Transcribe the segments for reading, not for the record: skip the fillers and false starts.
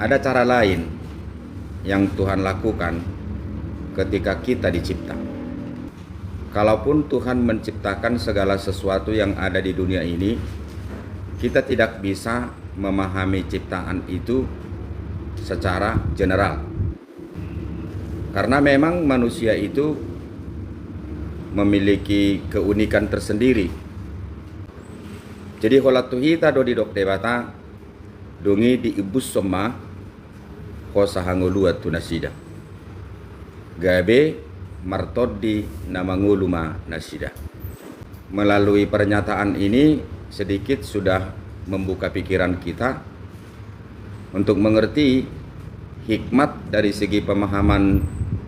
ada cara lain yang Tuhan lakukan ketika kita dicipta. Kalaupun Tuhan menciptakan segala sesuatu yang ada di dunia ini, kita tidak bisa memahami ciptaan itu secara general. Karena memang manusia itu memiliki keunikan tersendiri. Jadi kalau tuhita do di dok debata dongi di ibus soma ko sahangulua tunasida. Gabe martod di namanguluma nasida. Melalui pernyataan ini sedikit sudah membuka pikiran kita untuk mengerti hikmat dari segi pemahaman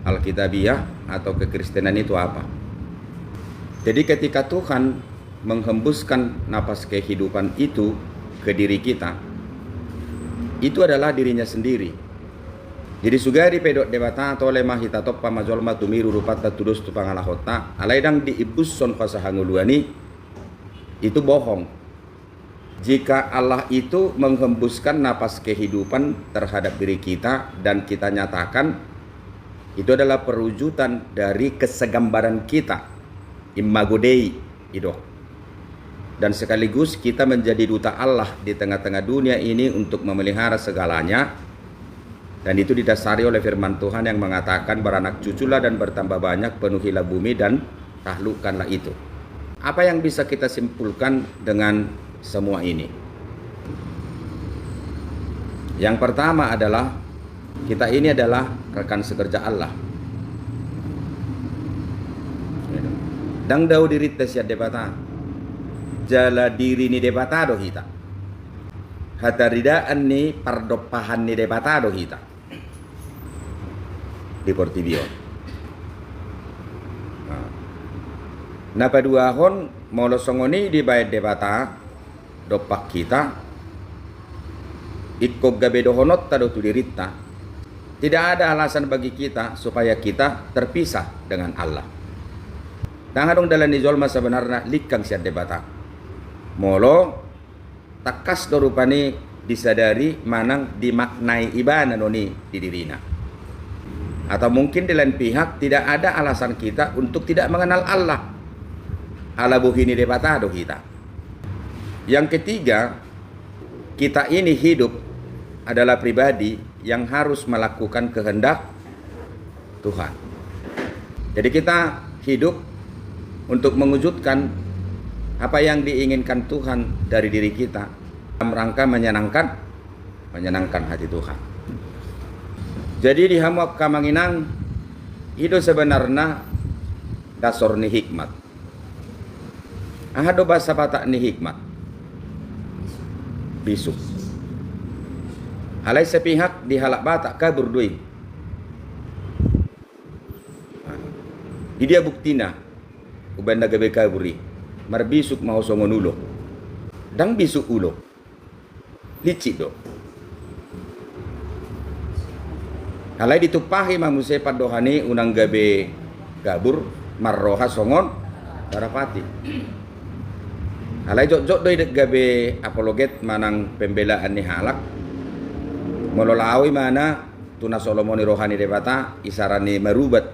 Alkitabiah atau kekristenan itu apa. Jadi ketika Tuhan menghembuskan napas kehidupan itu ke diri kita, itu adalah dirinya sendiri. Jadi sugari pedok debata atau lemah hitatop pamajolma tumiru rupata tudus tu pangalahota alaidang di ibusson fasahanguluani itu bohong. Jika Allah itu menghembuskan napas kehidupan terhadap diri kita dan kita nyatakan itu adalah perwujudan dari kesegambaran kita, imago Dei itu. Dan sekaligus kita menjadi duta Allah di tengah-tengah dunia ini untuk memelihara segalanya. Dan itu didasari oleh firman Tuhan yang mengatakan beranak cuculah dan bertambah banyak, penuhilah bumi dan taklukkanlah itu. Apa yang bisa kita simpulkan dengan semua ini? Yang pertama adalah kita ini adalah rekan sekerja Allah. Dang dau dirit siat debata. Jala diri ni debata do kita. Hataridaan ni pardopahan ni debata do kita. Di Portibion. Nah pada hon molosongoni di bayat debata dopak kita ikko gabedo honot tado tudirita. Tidak ada alasan bagi kita supaya kita terpisah dengan Allah. Tangadong dalam nizolma sebenarnya likang siat debata. Molo takas dorupani disadari manang dimaknai ibana noni di dirina. Atau mungkin di lain pihak tidak ada alasan kita untuk tidak mengenal Allah. Ala buhini debatado kita. Yang ketiga, kita ini hidup adalah pribadi yang harus melakukan kehendak Tuhan. Jadi kita hidup untuk mewujudkan apa yang diinginkan Tuhan dari diri kita dalam rangka menyenangkan hati Tuhan. Jadi di hamuak kamanginang itu sebenarnya dasar ni hikmat. Ahado bahasa Batak ni hikmat. Bisuk. Alai sepihak di halak Batak kabur duit. Di dia buktina ubanda gabe kaburi. Marbisuk mau songon ulo. Dang bisuk ulo. Licik do. Alai ditupahi manusia padohani unang gabe gabur marroha songon darapati. Alai jok-jok doi gabe apologet manang pembelaan ni halak. Mololawi mana tuna solomoni rohani debata isarani marubat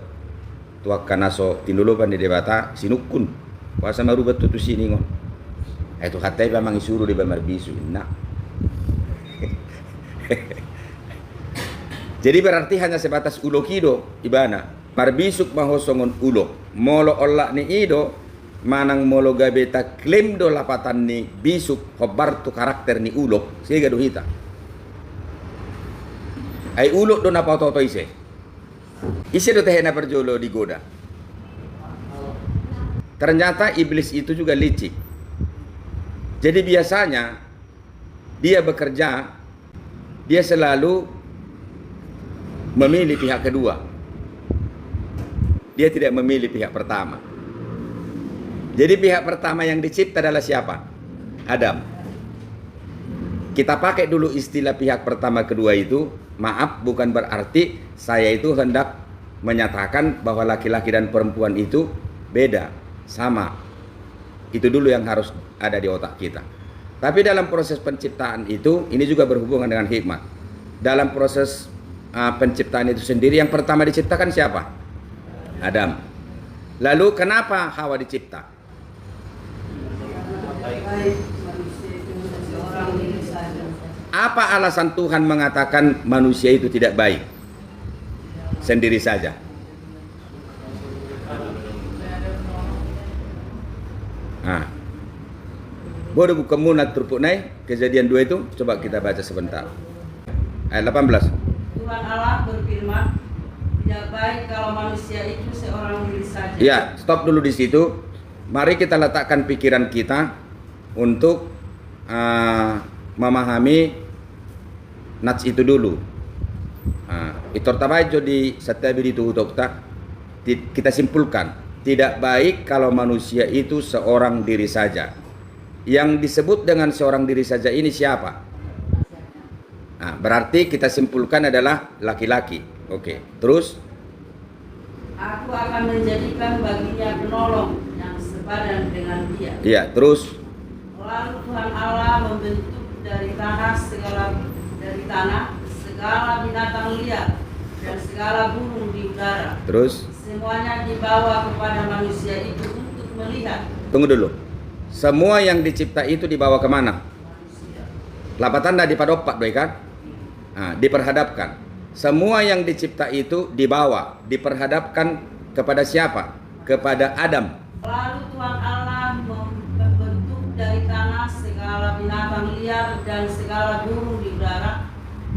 tuak kanaso tinulupan di debata sinukun kuasa marubat tutu sini ngon. Itu hatai pamang isuru di bamarbisu nah. Jadi berarti hanya sebatas ulo kido ibana. Marbisuk mahosongon ulo. Molo olah ni ido manang molo gabeta klaim do lapatan ni bisuk hobar tu karakter ni ulo sehingga do hita. Ay ulo do napauto ise. Ise do tehena perjolo digoda. Ternyata iblis itu juga licik. Jadi biasanya dia bekerja, dia selalu memilih pihak kedua. Dia tidak memilih pihak pertama. Jadi pihak pertama yang dicipta adalah siapa? Adam. Kita pakai dulu istilah pihak pertama kedua itu. Maaf, bukan berarti saya itu hendak menyatakan bahwa laki-laki dan perempuan itu beda, sama. Itu dulu yang harus ada di otak kita. Tapi dalam proses penciptaan itu, ini juga berhubungan dengan hikmat. dalam proses penciptaan itu sendiri, yang pertama diciptakan siapa? Adam. Lalu kenapa Hawa dicipta? Apa alasan Tuhan mengatakan manusia itu tidak baik? Sendiri saja. Nah, boleh buka munat turpuknai kejadian 2 itu, coba kita baca sebentar. Ayat 18. Tuhan Allah berfirman, tidak baik kalau manusia itu seorang diri saja. Ya, stop dulu di situ. Mari kita letakkan pikiran kita untuk memahami nats itu dulu. Itor tabajo di setiap itu kita simpulkan, tidak baik kalau manusia itu seorang diri saja. Yang disebut dengan seorang diri saja ini siapa? Nah, berarti kita simpulkan adalah laki-laki. Oke, terus? Aku akan menjadikan baginya penolong yang sepadan dengan dia. Iya, terus? Lalu Tuhan Allah membentuk dari tanah segala binatang liar dan segala burung di udara. Terus? Semuanya dibawa kepada manusia itu untuk melihat. Tunggu dulu. Semua yang dicipta itu dibawa kemana? Lapatan dah dipadopak, kan? Diperhadapkan. Semua yang dicipta itu dibawa, diperhadapkan kepada siapa? Kepada Adam. Lalu Tuhan Allah membentuk dari tanah segala binatang liar dan segala burung di udara.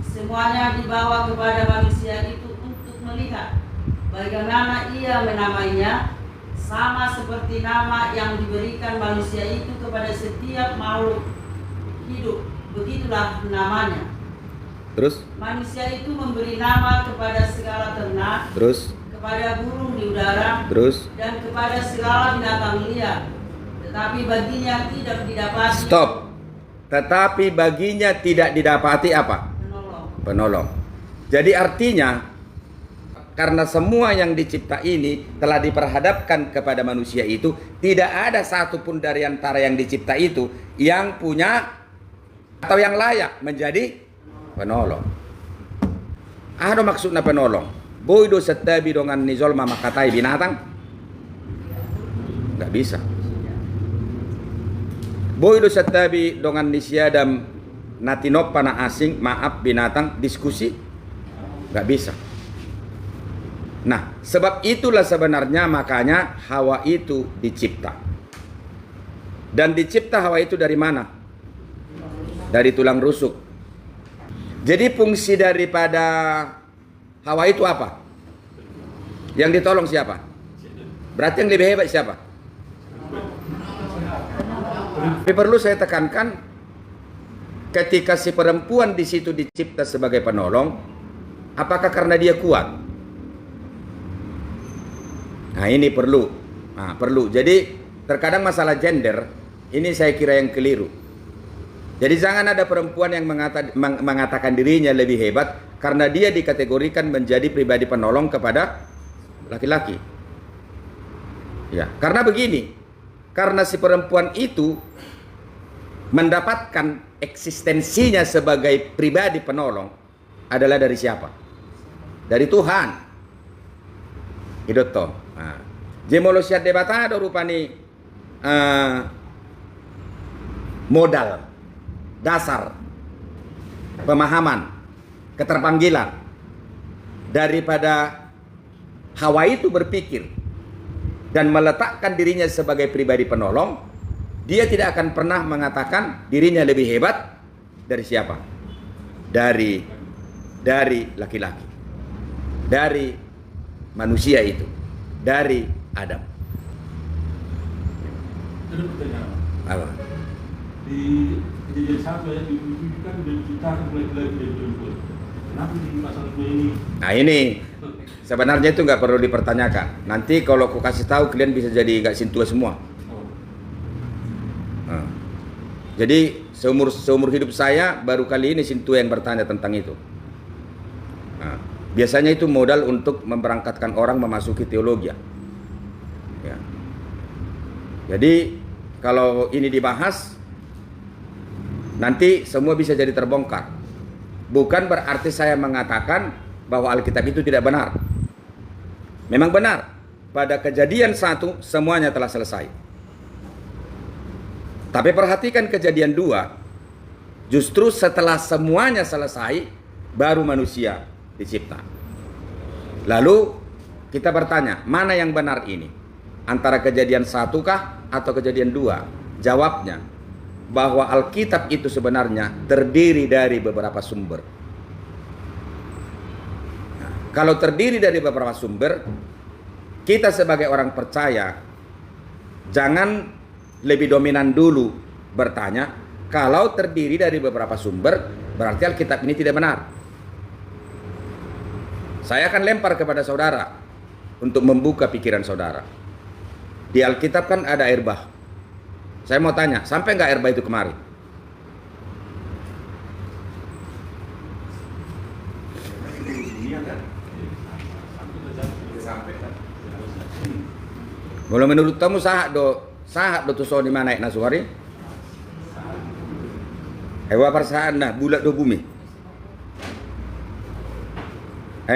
Semuanya dibawa kepada manusia itu untuk melihat bagaimana ia menamainya, sama seperti nama yang diberikan manusia itu kepada setiap makhluk hidup. Begitulah namanya. Terus? Manusia itu memberi nama kepada segala ternak, Terus? kepada burung di udara, Terus? dan kepada segala binatang liar. Tetapi baginya tidak didapati. Stop. Tetapi baginya tidak didapati apa? Penolong. Jadi artinya, karena semua yang dicipta ini telah diperhadapkan kepada manusia itu, tidak ada satupun dari antara yang dicipta itu yang punya atau yang layak menjadi penolong. Ada maksudnya penolong. Boido setabi dengan nizol mama katai binatang? Nggak bisa. Boido setabi dengan nisyadam natinop pana asing, maaf binatang, diskusi? Nggak bisa. Nah, sebab itulah sebenarnya makanya Hawa itu dicipta. Dan dicipta Hawa itu dari mana? Dari tulang rusuk. Jadi fungsi daripada Hawa itu apa? Yang ditolong siapa? Berarti yang lebih hebat siapa? Tapi perlu saya tekankan, ketika si perempuan di situ dicipta sebagai penolong, apakah karena dia kuat? Nah, ini perlu. Perlu. Jadi terkadang masalah gender ini saya kira yang keliru. Jadi jangan ada perempuan yang mengatakan dirinya lebih hebat karena dia dikategorikan menjadi pribadi penolong kepada laki-laki. Ya, karena begini. Karena si perempuan itu mendapatkan eksistensinya sebagai pribadi penolong adalah dari siapa? Dari Tuhan. Idoto. Jemolosiat debatado rupani modal dasar pemahaman keterpanggilan daripada Hawa itu berpikir dan meletakkan dirinya sebagai pribadi penolong. Dia tidak akan pernah mengatakan dirinya lebih hebat dari siapa? Dari laki-laki, dari manusia itu, dari Adam. Ada pertanyaan. Apa? Di kejadian 1 ayat 27 kan diciptakan laki-laki dan perempuan. Kenapa di pasal 2 ini? Nah ini sebenarnya itu nggak perlu dipertanyakan. Nanti kalau aku kasih tahu kalian bisa jadi nggak sintua semua. Nah, jadi seumur hidup saya baru kali ini sintua yang bertanya tentang itu. Nah, biasanya itu modal untuk memberangkatkan orang memasuki teologi. Ya. Jadi kalau ini dibahas, nanti semua bisa jadi terbongkar. bukan berarti saya mengatakan bahwa Alkitab itu tidak benar. Memang benar, pada Kejadian 1 semuanya telah selesai. Tapi perhatikan Kejadian 2, justru setelah semuanya selesai, baru manusia dicipta. Lalu kita bertanya, mana yang benar ini? Antara Kejadian 1 kah atau Kejadian 2? Jawabnya, bahwa Alkitab itu sebenarnya terdiri dari beberapa sumber. Nah, kalau terdiri dari beberapa sumber, kita sebagai orang percaya jangan lebih dominan dulu bertanya, kalau terdiri dari beberapa sumber, berarti Alkitab ini tidak benar. Saya akan lempar kepada saudara untuk membuka pikiran saudara. Di Alkitab kan ada air bah. Saya mau tanya, sampai nggak air bah itu kemari? Kalau menurut kamu sahat do tuso di mana naik nasuari? Hewa persaan dah bulat do bumi.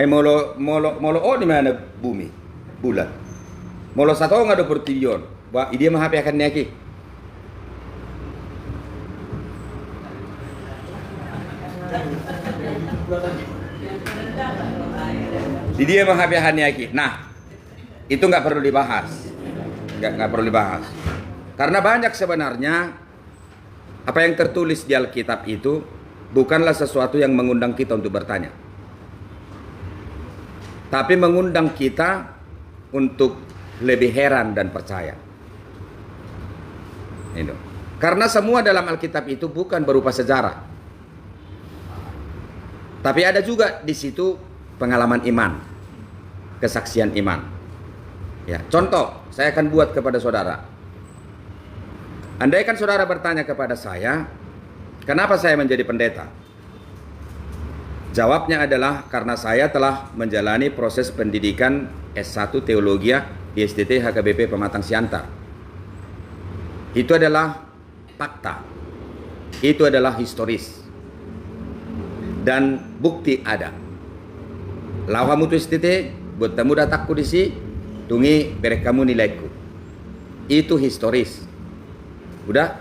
Molo di mana bumi? Bulat. Molo satu nggak ada pertidion. Wah, dia mah akan niaki. Di dia mah akan niaki. Nah, itu nggak perlu dibahas. Nggak perlu dibahas. Karena banyak sebenarnya apa yang tertulis di Alkitab itu bukanlah sesuatu yang mengundang kita untuk bertanya. Tapi mengundang kita untuk lebih heran dan percaya. Itu. Karena semua dalam Alkitab itu bukan berupa sejarah. Tapi ada juga di situ pengalaman iman, kesaksian iman. Ya, contoh, saya akan buat kepada saudara. Andaikan saudara bertanya kepada saya, kenapa saya menjadi pendeta? Jawabnya adalah karena saya telah menjalani proses pendidikan S1 Teologi di SDT HKBP Pematang Siantar. Itu adalah fakta. Itu adalah historis. Dan bukti ada. Lau kamu tu SDT, buat tamu datakku di si, tungi berek kamu nilaiku. Itu historis. Udah?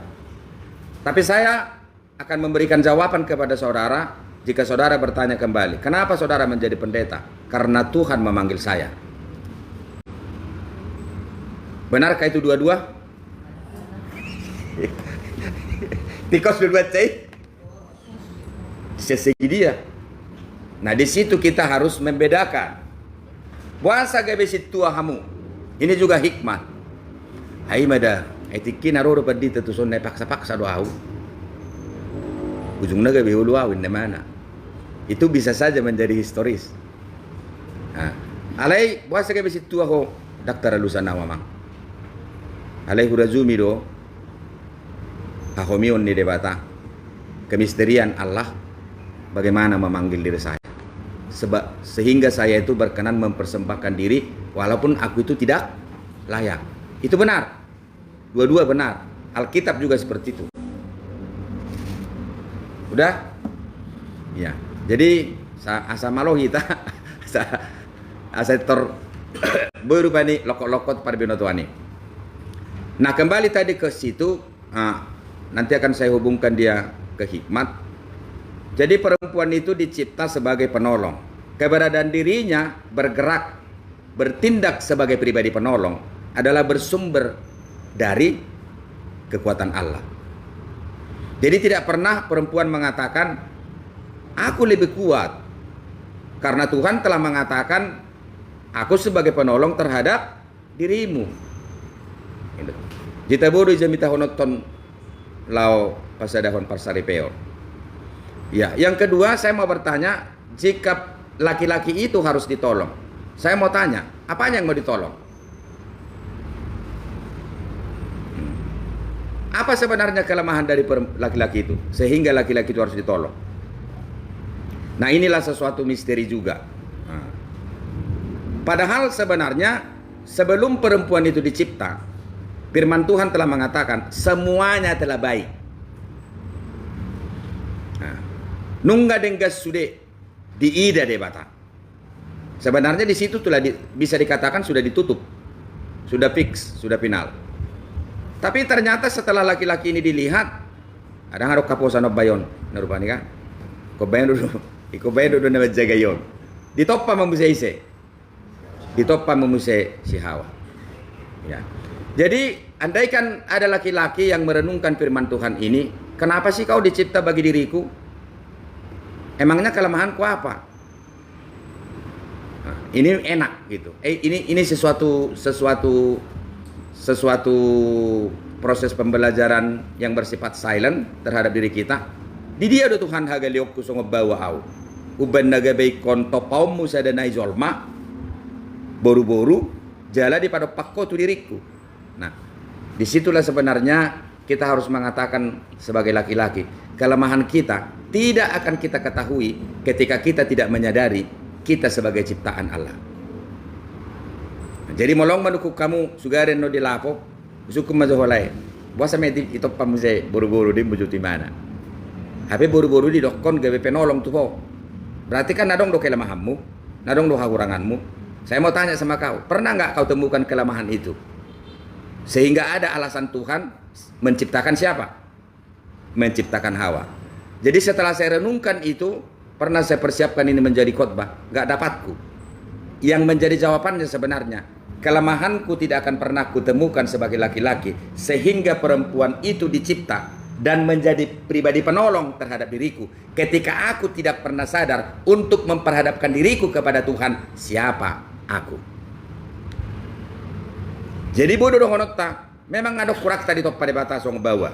Tapi saya akan memberikan jawaban kepada saudara jika saudara bertanya kembali. Kenapa saudara menjadi pendeta? Karena Tuhan memanggil saya. Benarkah itu dua-dua? Tikos berbuat cai? Sesegi dia. Nah, di situ kita harus membedakan. Puasa gabesit tua hamu. Ini juga hikmah. Hai mada, etikin aroro padi tetuson naik paksa-paksa doa. Ujungnya gabe uluawin di mana? Itu bisa saja menjadi historis. Nah, alai puasa gabesit tua ho daktar lusan awamang. Alai hurazumi do hahomion di debata kemisterian Allah bagaimana memanggil diri saya. Sehingga saya itu berkenan mempersembahkan diri walaupun aku itu tidak layak. Itu benar. Dua-dua benar. Alkitab juga seperti itu. Udah? Ya. Jadi asa malohi ta asa tor berupa ni lokot-lokot pada binotuani. Nah, kembali tadi ke situ, nanti akan saya hubungkan dia ke hikmat. Jadi perempuan itu dicipta sebagai penolong. Keberadaan dirinya bergerak, bertindak sebagai pribadi penolong adalah bersumber dari kekuatan Allah. Jadi tidak pernah perempuan mengatakan, aku lebih kuat. Karena Tuhan telah mengatakan, aku sebagai penolong terhadap dirimu. Jita bodoh jamita honoton lau pasadahon parsaripeo. Ya, yang kedua saya mau bertanya, jika laki-laki itu harus ditolong, saya mau tanya, apanya yang mau ditolong? Apa sebenarnya kelemahan dari laki-laki itu sehingga laki-laki itu harus ditolong? Nah, inilah sesuatu misteri juga. Padahal sebenarnya sebelum perempuan itu dicipta, firman Tuhan telah mengatakan semuanya telah baik. Nungga denggas sude di ida de bata. Sebenarnya di situ telah bisa dikatakan sudah ditutup. Sudah fix, sudah final. Tapi ternyata setelah laki-laki ini dilihat, ada harus kaposan bayon, narupani kan? Kobayan dulu na jagayon. Ditoppa memusai ise. Ditoppa memusai si Hawa. Ya. Jadi andaikan ada laki-laki yang merenungkan firman Tuhan ini, kenapa sih kau dicipta bagi diriku? Emangnya kelemahanku apa? Nah, ini enak gitu. Ini sesuatu proses pembelajaran yang bersifat silent terhadap diri kita. Di dia do Tuhan hagaliok kusong bawa au. Uban nagabay konto paum musa dan naizolma. Boru-boru jala di pada pakko tu diriku. Nah, disitulah sebenarnya kita harus mengatakan sebagai laki-laki, kelemahan kita tidak akan kita ketahui ketika kita tidak menyadari kita sebagai ciptaan Allah. Jadi molong manukuk kamu sugaren no dilapo, sukum mazoholay. Buasa meti itu pamuse buru-buru di bujuti mana. Tapi buru-buru di dokon gawe penolong tuh po. Berarti kan nadong do kelemahanmu, nadong do kekuranganmu. Saya mau tanya sama kau, pernah nggak kau temukan kelemahan itu? Sehingga ada alasan Tuhan menciptakan siapa? Menciptakan Hawa. Jadi setelah saya renungkan itu, pernah saya persiapkan ini menjadi khotbah, nggak dapatku. Yang menjadi jawabannya sebenarnya, kelemahanku tidak akan pernah kutemukan sebagai laki-laki, sehingga perempuan itu dicipta dan menjadi pribadi penolong terhadap diriku. Ketika aku tidak pernah sadar untuk memperhadapkan diriku kepada Tuhan, siapa aku? Jadi bodoh dong honota, memang ada kurak tadi top pada batas song bawa.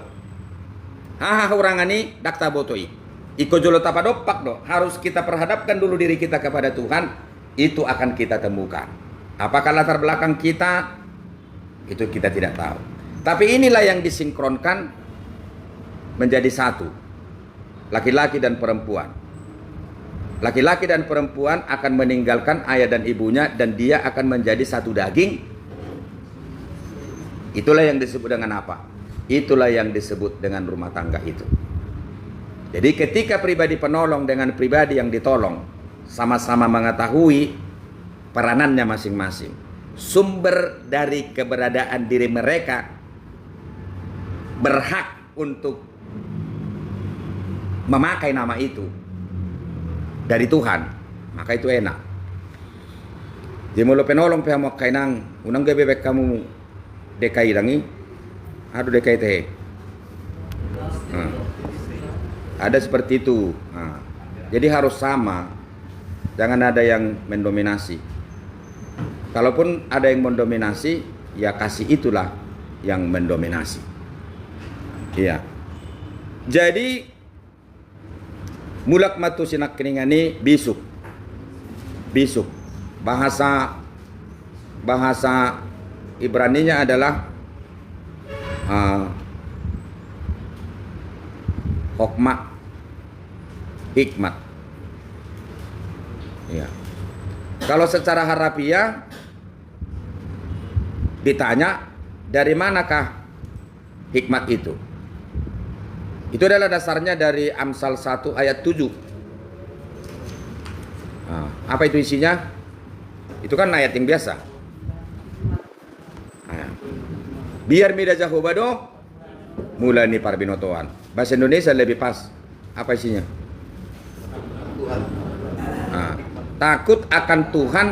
Haha urangani dakta botoi. Iko jolo tapadopak do, harus kita perhadapkan dulu diri kita kepada Tuhan, itu akan kita temukan. Apakah latar belakang kita? Itu kita tidak tahu. Tapi inilah yang disinkronkan menjadi satu. Laki-laki dan perempuan. Laki-laki dan perempuan akan meninggalkan ayah dan ibunya dan dia akan menjadi satu daging. Itulah yang disebut dengan apa? Itulah yang disebut dengan rumah tangga itu. Jadi ketika pribadi penolong dengan pribadi yang ditolong sama-sama mengetahui peranannya masing-masing, sumber dari keberadaan diri mereka berhak untuk memakai nama itu dari Tuhan, maka itu enak. Jadi mulo penolong pihak mau kainang unang bebek kamu dekai rangi, aduh dekai teh. Ada seperti itu. Jadi harus sama, jangan ada yang mendominasi. Kalaupun ada yang mendominasi, ya kasih itulah yang mendominasi. Iya. Jadi mulak matu sinak keningani bisuk. Bisuk. Bahasa Ibraninya adalah hokmah, hikmat. Ya. Kalau secara harafiah ditanya dari manakah hikmat itu? Itu adalah dasarnya dari Amsal 1 ayat 7. Nah, apa itu isinya? Itu kan ayat yang biasa. Nah, biar mida jahobado mulani parbinotoan. Bahasa Indonesia lebih pas. Apa isinya? Nah, takut akan Tuhan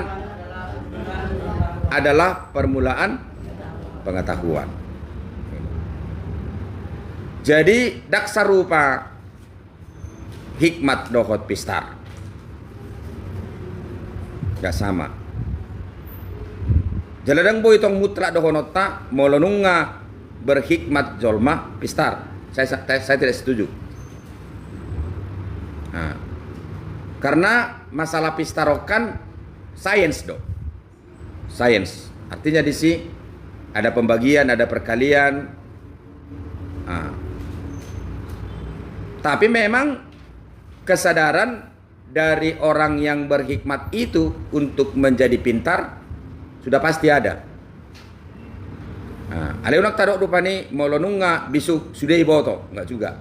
adalah permulaan pengetahuan. Jadi daksa rupa hikmat dohot pistar. Gak sama. Jaladang boy tong mutra dohonota molonunga berhikmat jolma pistar. Saya tidak setuju. Nah, karena masalah pistarokan sains do. Sains. Artinya di sini ada pembagian, ada perkalian. Nah, tapi memang kesadaran dari orang yang berhikmat itu untuk menjadi pintar sudah pasti ada. Nah, aleunak tadok rupani molonunga bisu sudah iboto, enggak juga.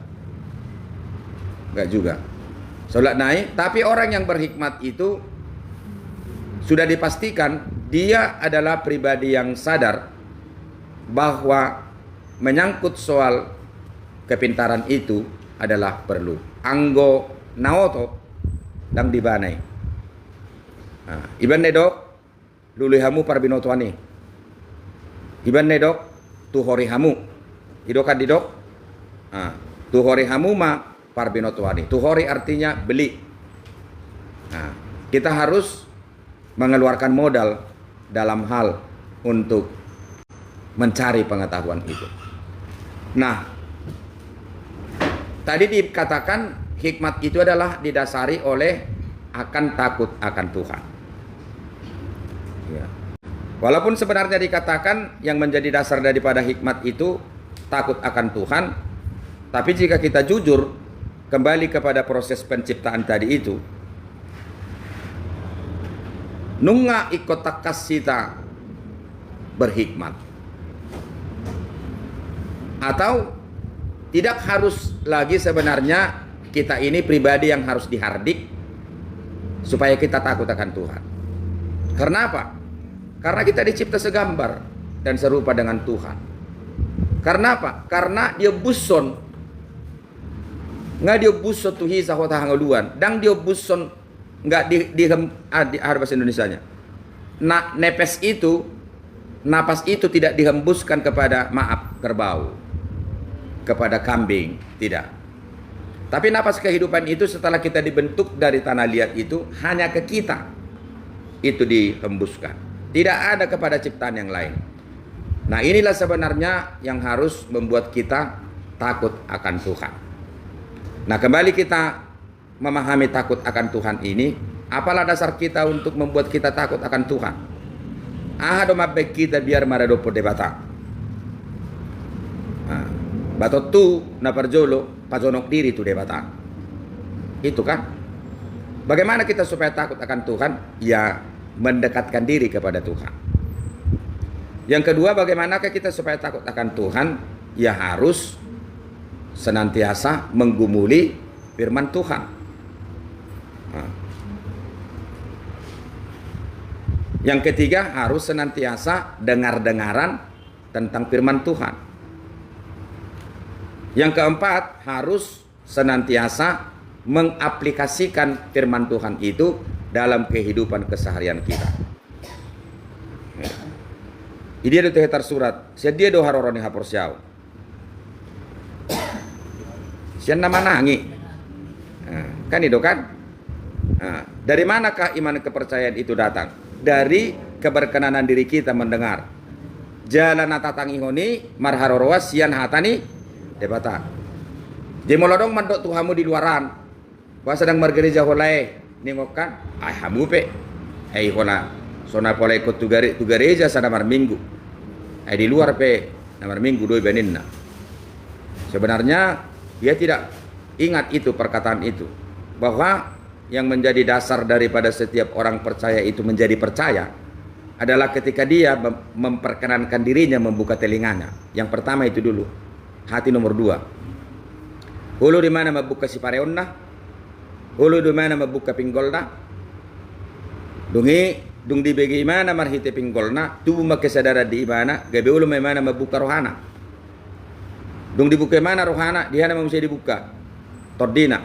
Sholat naik, tapi orang yang berhikmat itu sudah dipastikan dia adalah pribadi yang sadar bahwa menyangkut soal kepintaran itu adalah perlu. Anggo naoto dang dibanai. Iban nedok luluhamu parbinotuani. Iban nedok tuhori hamu. Idokan didok. Tuhori hamu ma parbinotuani. Tuhori artinya beli. Kita harus mengeluarkan modal dalam hal untuk mencari pengetahuan itu. Nah, tadi dikatakan hikmat itu adalah didasari oleh akan takut akan Tuhan. Ya. Walaupun sebenarnya dikatakan yang menjadi dasar daripada hikmat itu takut akan Tuhan, tapi jika kita jujur kembali kepada proses penciptaan tadi itu, nunga ikut takasita berhikmat, atau tidak harus lagi sebenarnya kita ini pribadi yang harus dihardik supaya kita takut akan Tuhan. Karena apa? Karena kita dicipta segambar dan serupa dengan Tuhan. Karena apa? Karena dia buson. Nggak dia buson tuh hisa hota hangaluan. Dan dia buson nggak di bahasa Indonesianya. Nah, napas itu tidak dihembuskan kepada kerbau, kepada kambing, tidak. Tapi napas kehidupan itu setelah kita dibentuk dari tanah liat itu hanya ke kita itu dihembuskan. Tidak ada kepada ciptaan yang lain. Nah, inilah sebenarnya yang harus membuat kita takut akan Tuhan. Nah, kembali kita memahami takut akan Tuhan ini, apalah dasar kita untuk membuat kita takut akan Tuhan? Ahado mabek kita biar maradopo debata. Batot tu na perjolo pajonok diri tu debata. Itu kan? Bagaimana kita supaya takut akan Tuhan? Ya, mendekatkan diri kepada Tuhan. Yang kedua, bagaimanakah kita supaya takut akan Tuhan? Ya harus senantiasa menggumuli firman Tuhan. Yang ketiga, harus senantiasa dengar-dengaran tentang firman Tuhan. Yang keempat, harus senantiasa mengaplikasikan firman Tuhan itu dalam kehidupan keseharian kita. Ini ada tehetar surat. Sedia do haroroni hapor siau. Sian nama nangi. Kan itu kan? Dari manakah iman kepercayaan itu datang? Dari keberkenanan diri kita mendengar. Jalan atatang ihoni marharorowas sian hatani debata. Jemolodong mandok tuhamu di luaran. Bahwa sedang bergereja holai ningok kan? Ay hamu pe. Ay hona sona pola ikut tu gereja sana mar minggu. Ay di luar pe namar minggu doi beninna. Sebenarnya dia tidak ingat itu perkataan itu, bahwa yang menjadi dasar daripada setiap orang percaya itu menjadi percaya adalah ketika dia memperkenankan dirinya membuka telinganya. Yang pertama itu dulu, hati nomor 2. Hulu di mana membuka si pareonna, hulu di mana membuka pinggolna, dung di bagaimana marhite pinggolna, tubuh kesadaran di mana, gabe ulu mana membuka rohana, dung dibuka mana rohana, di mana mesti dibuka, tordina,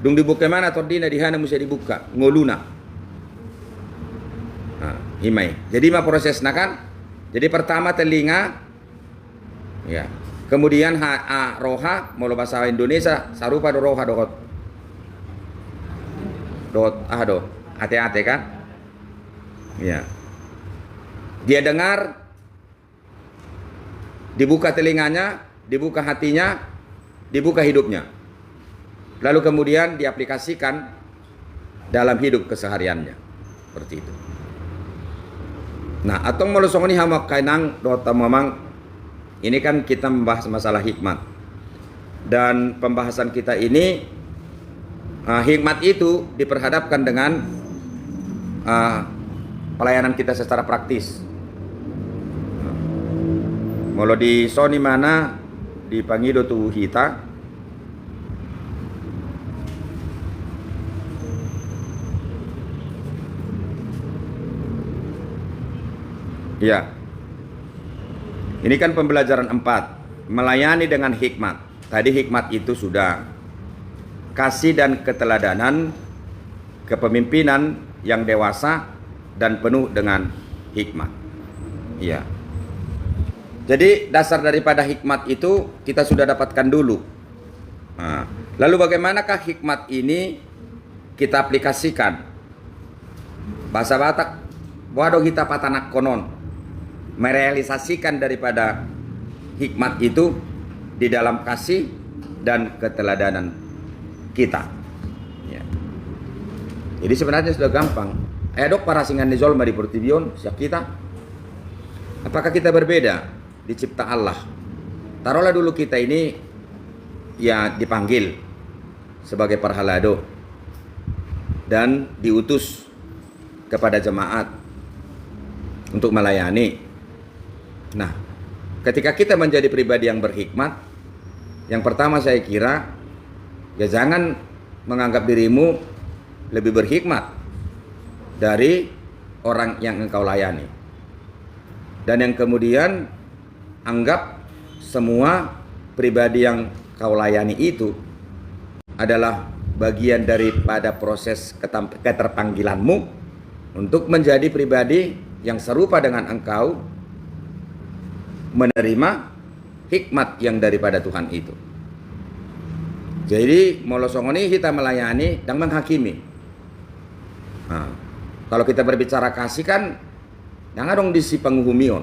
dung dibuka mana tordina, di mana mesti dibuka, ngoluna, himai. Jadi ma prosesna kan, jadi pertama telinga, ya. Kemudian roha, mau bahasa Indonesia, sarupa do roha do hati-hati kan? Ya. Dia dengar, dibuka telinganya, dibuka hatinya, dibuka hidupnya. Lalu kemudian diaplikasikan dalam hidup kesehariannya. Seperti itu. Nah, atong molosong ini hamak kainang dota memang. Ini kan kita membahas masalah hikmat. Dan pembahasan kita ini, hikmat itu diperhadapkan dengan pelayanan kita secara praktis. Molo di soni mana di pangido tu hita, Ya. Ini kan pembelajaran 4, melayani dengan hikmat. Tadi hikmat itu sudah kasih dan keteladanan, kepemimpinan yang dewasa dan penuh dengan hikmat. Ya. Jadi dasar daripada hikmat itu kita sudah dapatkan dulu. Nah, lalu bagaimanakah hikmat ini kita aplikasikan? Bahasa Batak, waduh kita patanak konon, merealisasikan daripada hikmat itu di dalam kasih dan keteladanan kita. Ya. Jadi sebenarnya sudah gampang. Dok para singan nizol mari pertibion siap kita. Apakah kita berbeda dicipta Allah? Taruhlah dulu kita ini ya dipanggil sebagai parhalado dan diutus kepada jemaat untuk melayani. Nah, ketika kita menjadi pribadi yang berhikmat, yang pertama saya kira ya jangan menganggap dirimu lebih berhikmat dari orang yang engkau layani. Dan yang kemudian anggap semua pribadi yang kau layani itu adalah bagian daripada proses keterpanggilanmu untuk menjadi pribadi yang serupa dengan engkau, menerima hikmat yang daripada Tuhan itu. Jadi molosongoni kita melayani dan menghakimi. Nah, kalau kita berbicara kasih kan jangan dong disi penghumion.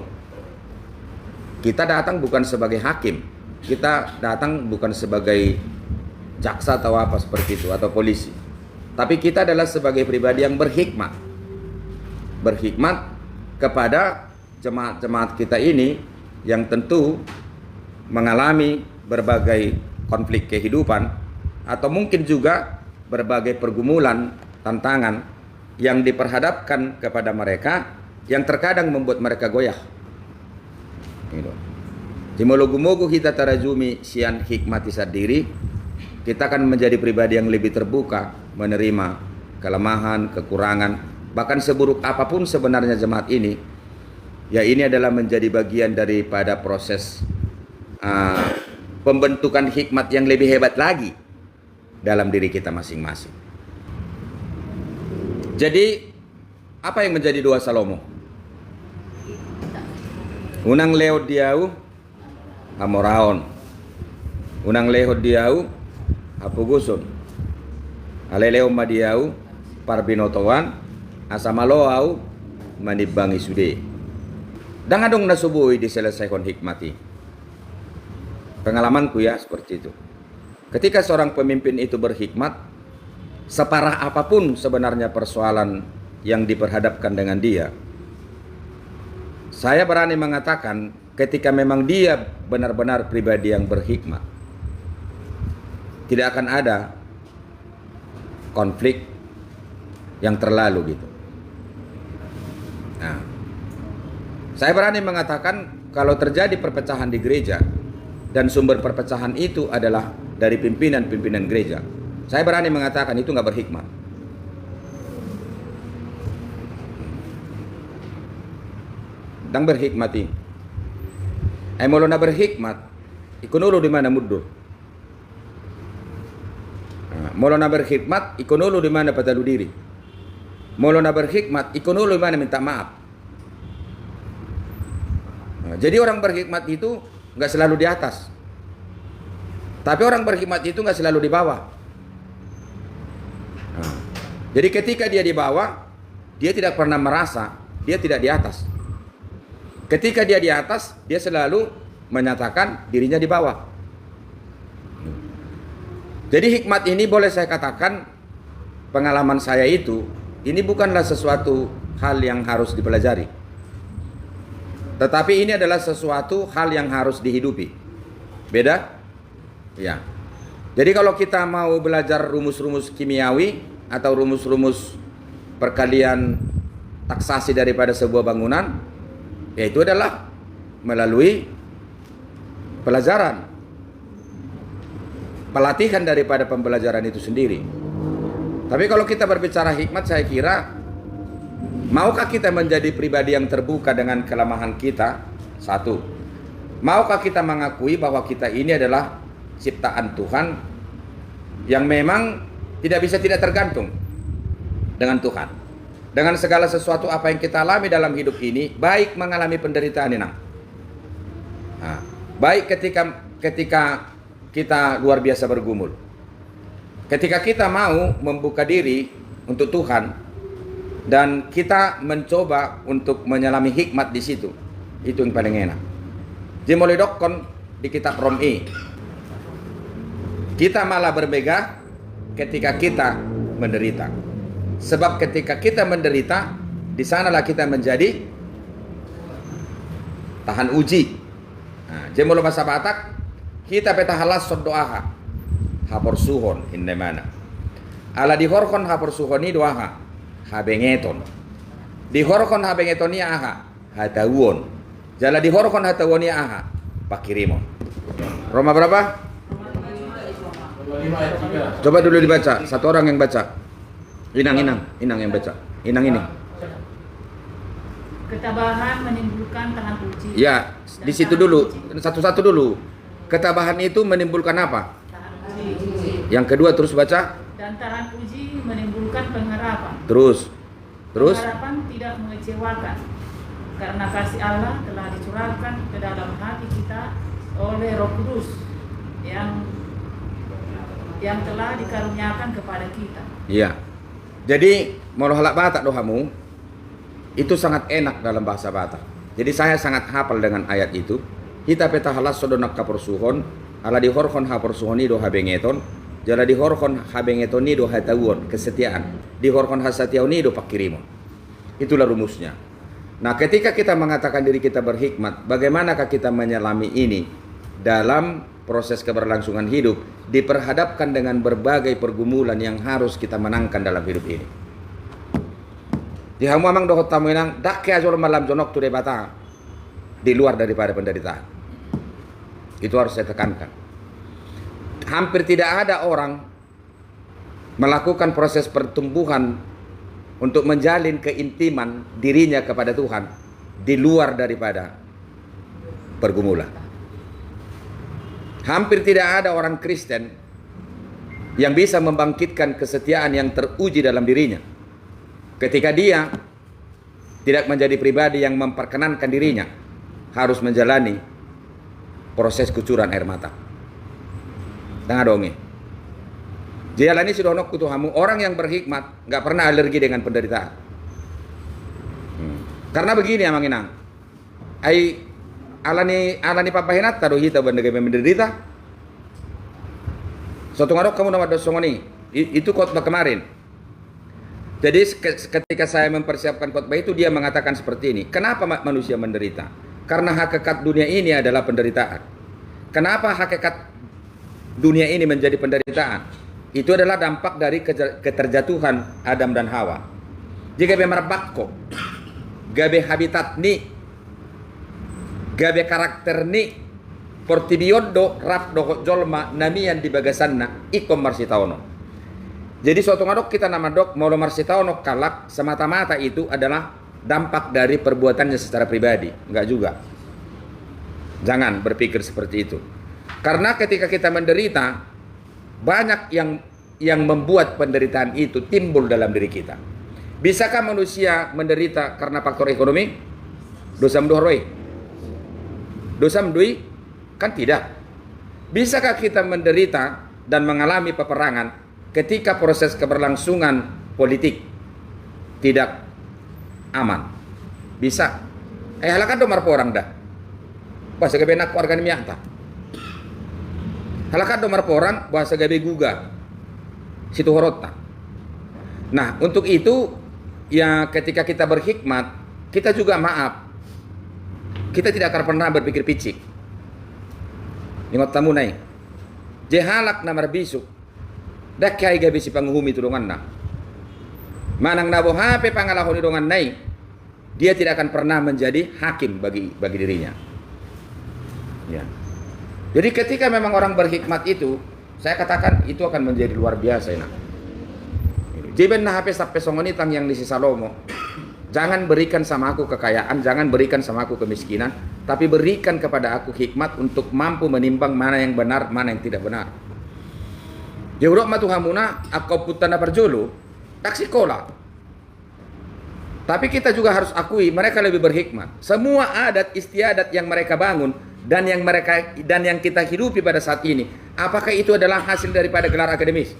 Kita datang bukan sebagai hakim, kita datang bukan sebagai jaksa atau apa seperti itu atau polisi, tapi kita adalah sebagai pribadi yang berhikmat kepada jemaat-jemaat kita ini yang tentu mengalami berbagai konflik kehidupan atau mungkin juga berbagai pergumulan, tantangan yang diperhadapkan kepada mereka yang terkadang membuat mereka goyah. Jimologu-mogu kita tarajumi sian hikmati sadiri, kita akan menjadi pribadi yang lebih terbuka menerima kelemahan, kekurangan, bahkan seburuk apapun sebenarnya jemaat ini. Ya ini adalah menjadi bagian daripada proses pembentukan hikmat yang lebih hebat lagi dalam diri kita masing-masing. Jadi apa yang menjadi doa Salomo? Unang leo diau amoraon, unang leo diau apugusun, aleleo madiau parbinotowan asamaloau manibangi sude. Dangan dong nasubuhi diselesaikan hikmati. Pengalamanku ya seperti itu. Ketika seorang pemimpin itu berhikmat, separah apapun sebenarnya persoalan yang diperhadapkan dengan dia, saya berani mengatakan ketika memang dia benar-benar pribadi yang berhikmat, tidak akan ada konflik yang terlalu gitu. Nah, saya berani mengatakan kalau terjadi perpecahan di gereja dan sumber perpecahan itu adalah dari pimpinan-pimpinan gereja, saya berani mengatakan itu nggak berhikmat. Dan berhikmati. Molona berhikmat, ikunulu di mana mudur. Molona berhikmat, ikunulu di mana patalu diri. Molona berhikmat, ikunulu di mana minta maaf. Jadi orang berhikmat itu nggak selalu di atas, tapi orang berhikmat itu nggak selalu di bawah. Jadi ketika dia di bawah, dia tidak pernah merasa dia tidak di atas. Ketika dia di atas, dia selalu menyatakan dirinya di bawah. Jadi hikmat ini boleh saya katakan, pengalaman saya itu, ini bukanlah sesuatu hal yang harus dipelajari, tetapi ini adalah sesuatu hal yang harus dihidupi. Beda? Ya. Jadi kalau kita mau belajar rumus-rumus kimiawi atau rumus-rumus perkalian taksasi daripada sebuah bangunan, yaitu adalah melalui pelajaran, pelatihan daripada pembelajaran itu sendiri. Tapi kalau kita berbicara hikmat, saya kira Maukah kita menjadi pribadi yang terbuka dengan kelemahan kita? Satu. Maukah kita mengakui bahwa kita ini adalah ciptaan Tuhan yang memang tidak bisa tidak tergantung dengan Tuhan. Dengan segala sesuatu apa yang kita alami dalam hidup ini, baik mengalami penderitaan ini, baik ketika kita luar biasa bergumul, ketika kita mau membuka diri untuk Tuhan dan kita mencoba untuk menyelami hikmat di situ, itu yang paling enak. Jemole dokkon di kitab Romi, kita malah berbeda ketika kita menderita. Sebab ketika kita menderita, di sanalah kita menjadi tahan uji. Nah, jemolo bahasa Batak, kita petahalas doaha, hapor suhon indemana. Ala dihorkon hapor suhoni doaha, habengeton. Dihorkon habengetoni aha, hatawon. Jala dihorkon hatawoni aha, pakirimon. Roma berapa? Coba dulu dibaca, satu orang yang baca. Inang yang baca. Inang ini. Ketabahan menimbulkan tahan uji. Ya, di situ dulu, satu-satu dulu. Ketabahan itu menimbulkan apa? Tahan uji. Yang kedua terus baca. Dan tahan uji menimbulkan pengharapan. Terus. Pengharapan tidak mengecewakan. Karena kasih Allah telah dicurahkan ke dalam hati kita oleh Roh Kudus yang telah dikaruniakan kepada kita. Iya. Jadi, mau halak Batak dohamu, itu sangat enak dalam bahasa Batak. Jadi saya sangat hafal dengan ayat itu. Kita petahalas sodonak kaporsuhon, ala dihorkon haporsuhoni do habengeton, jala dihorkon habengetoni do hatawon, kesetiaan. Dihorkon hasatiauni do pakirimon. Itulah rumusnya. Nah, ketika kita mengatakan diri kita berhikmat, bagaimanakah kita menyelami ini dalam proses keberlangsungan hidup, diperhadapkan dengan berbagai pergumulan yang harus kita menangkan dalam hidup ini. Di hamu amang dohot tamu inang dak azor malam jonok tu debata di luar daripada penderitaan. Itu harus saya tekankan. Hampir tidak ada orang melakukan proses pertumbuhan untuk menjalin keintiman dirinya kepada Tuhan di luar daripada pergumulan. Hampir tidak ada orang Kristen yang bisa membangkitkan kesetiaan yang teruji dalam dirinya ketika dia tidak menjadi pribadi yang memperkenankan dirinya harus menjalani proses kucuran air mata. Tengah donge. Jalani sidonok kutuhamu, orang yang berhikmat nggak pernah alergi dengan penderitaan. Karena begini amang inang. Alani papahinat taruh hita benda menderita. Suatu ngarok kamu nama dosongoni. Itu khotbah kemarin. Jadi ketika saya mempersiapkan khotbah itu dia mengatakan seperti ini. Kenapa manusia menderita? Karena hakikat dunia ini adalah penderitaan. Kenapa hakikat dunia ini menjadi penderitaan? Itu adalah dampak dari keterjatuhan Adam dan Hawa. Jika memerbakko, gabe habitat ni, gabe karakter ni portibiondo rap dohot jolma namian di bagasanna ikom marsitaono. Jadi suatu ngadok kita nama dok maulo marsitaono kalak semata-mata itu adalah dampak dari perbuatannya secara pribadi, enggak juga. Jangan berpikir seperti itu. Karena ketika kita menderita, banyak yang membuat penderitaan itu timbul dalam diri kita. Bisakah manusia menderita karena faktor ekonomi? Dosa mdohroi. Dosa mendui? Kan tidak. Bisakah kita menderita dan mengalami peperangan ketika proses keberlangsungan politik tidak aman? Bisa. Halakan domar po orang dah. Bahasa gabi nak keluarga ni miyata. Halakan domar po orang bahasa gabi guga. Situ horota. Nah, untuk itu ya ketika kita berhikmat, kita juga maaf. Kita tidak akan pernah berpikir picik. Ingat tamu naik. Jehalak na marbisuk. Dak kay gabi si panguhumi tulungan na. Manang nabo hape pangalahon idongan naik. Dia tidak akan pernah menjadi hakim bagi dirinya. Ya. Jadi ketika memang orang berhikmat itu, saya katakan itu akan menjadi luar biasa. Jiben na hape sape songonitang yang di si Salomo. Jangan berikan sama aku kekayaan, jangan berikan sama aku kemiskinan, tapi berikan kepada aku hikmat untuk mampu menimbang mana yang benar, mana yang tidak benar. Jawab ma Tuhan muna, aku putana perjolo, tak sekolah. Tapi kita juga harus akui mereka lebih berhikmat. Semua adat istiadat yang mereka bangun dan yang kita hidupi pada saat ini, apakah itu adalah hasil daripada gelar akademis?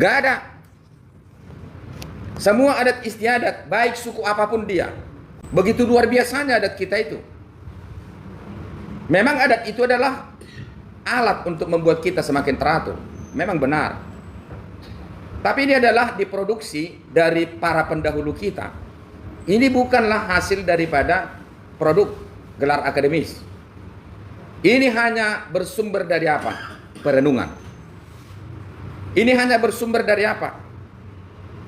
Gak ada. Semua adat istiadat, baik suku apapun dia, begitu luar biasanya adat kita itu. Memang adat itu adalah alat untuk membuat kita semakin teratur. Memang benar. Tapi ini adalah diproduksi dari para pendahulu kita. Ini bukanlah hasil daripada produk gelar akademis. Ini hanya bersumber dari apa? Perenungan. Ini hanya bersumber dari apa?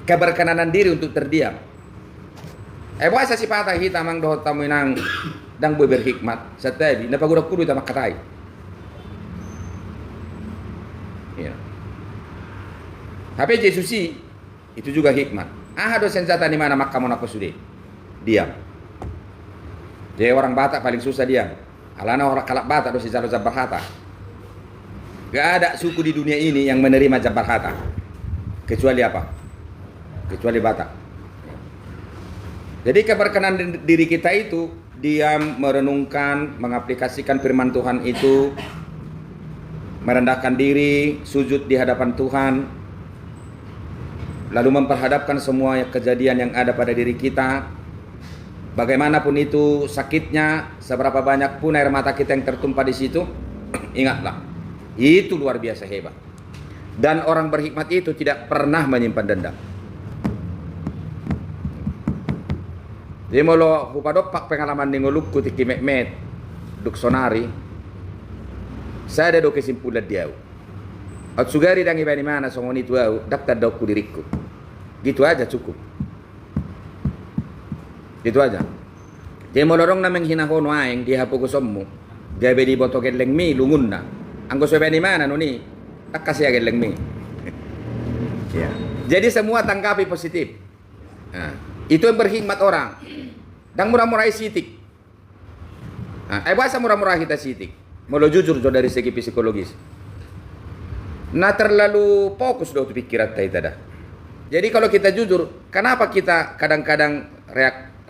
Keberkenanan diri untuk terdiam. Bahasa si patah hitam ang dohot tamu inang dang berhikmat. Setiap napagurap kudu ita makatai. Ya. HP Jesusi itu juga hikmat. Ada senjata di mana maka mau aku sudah diam. Jadi orang Batak paling susah diam. Alana orang kalak Batak dosi jalo jabar hata. Gak ada suku di dunia ini yang menerima jabar hata kecuali apa? Kecuali Batak. Jadi keberkenan diri kita itu diam, merenungkan, mengaplikasikan firman Tuhan itu, merendahkan diri, sujud di hadapan Tuhan, lalu memperhadapkan semua kejadian yang ada pada diri kita. Bagaimanapun itu sakitnya, seberapa banyak pun air mata kita yang tertumpah di situ, ingatlah, itu luar biasa hebat. Dan orang berhikmat itu tidak pernah menyimpan dendam. Jadi molo hupadopak pengalaman ningolukku tiki mekmet duksonari, saya ada do kesimpulan dia. At sugari dan ibani mana songoni tu au daftar doku diriku. Gitu aja cukup. Gitu aja. Jadi molorong na menghinahon aing di hapo kusommu. Gabe di boto geleng mi lungun na. Anggo sebani mana noni tak kasih geleng mi. Ya. Jadi semua tanggapi positif. Nah, itu yang berhikmat orang. Dan murah-murah sitik. Nah, bahasa murah-murah kita sitik. Mau jujur dari segi psikologis. Nah terlalu fokus do pikiran kita dah. Jadi kalau kita jujur, kenapa kita kadang-kadang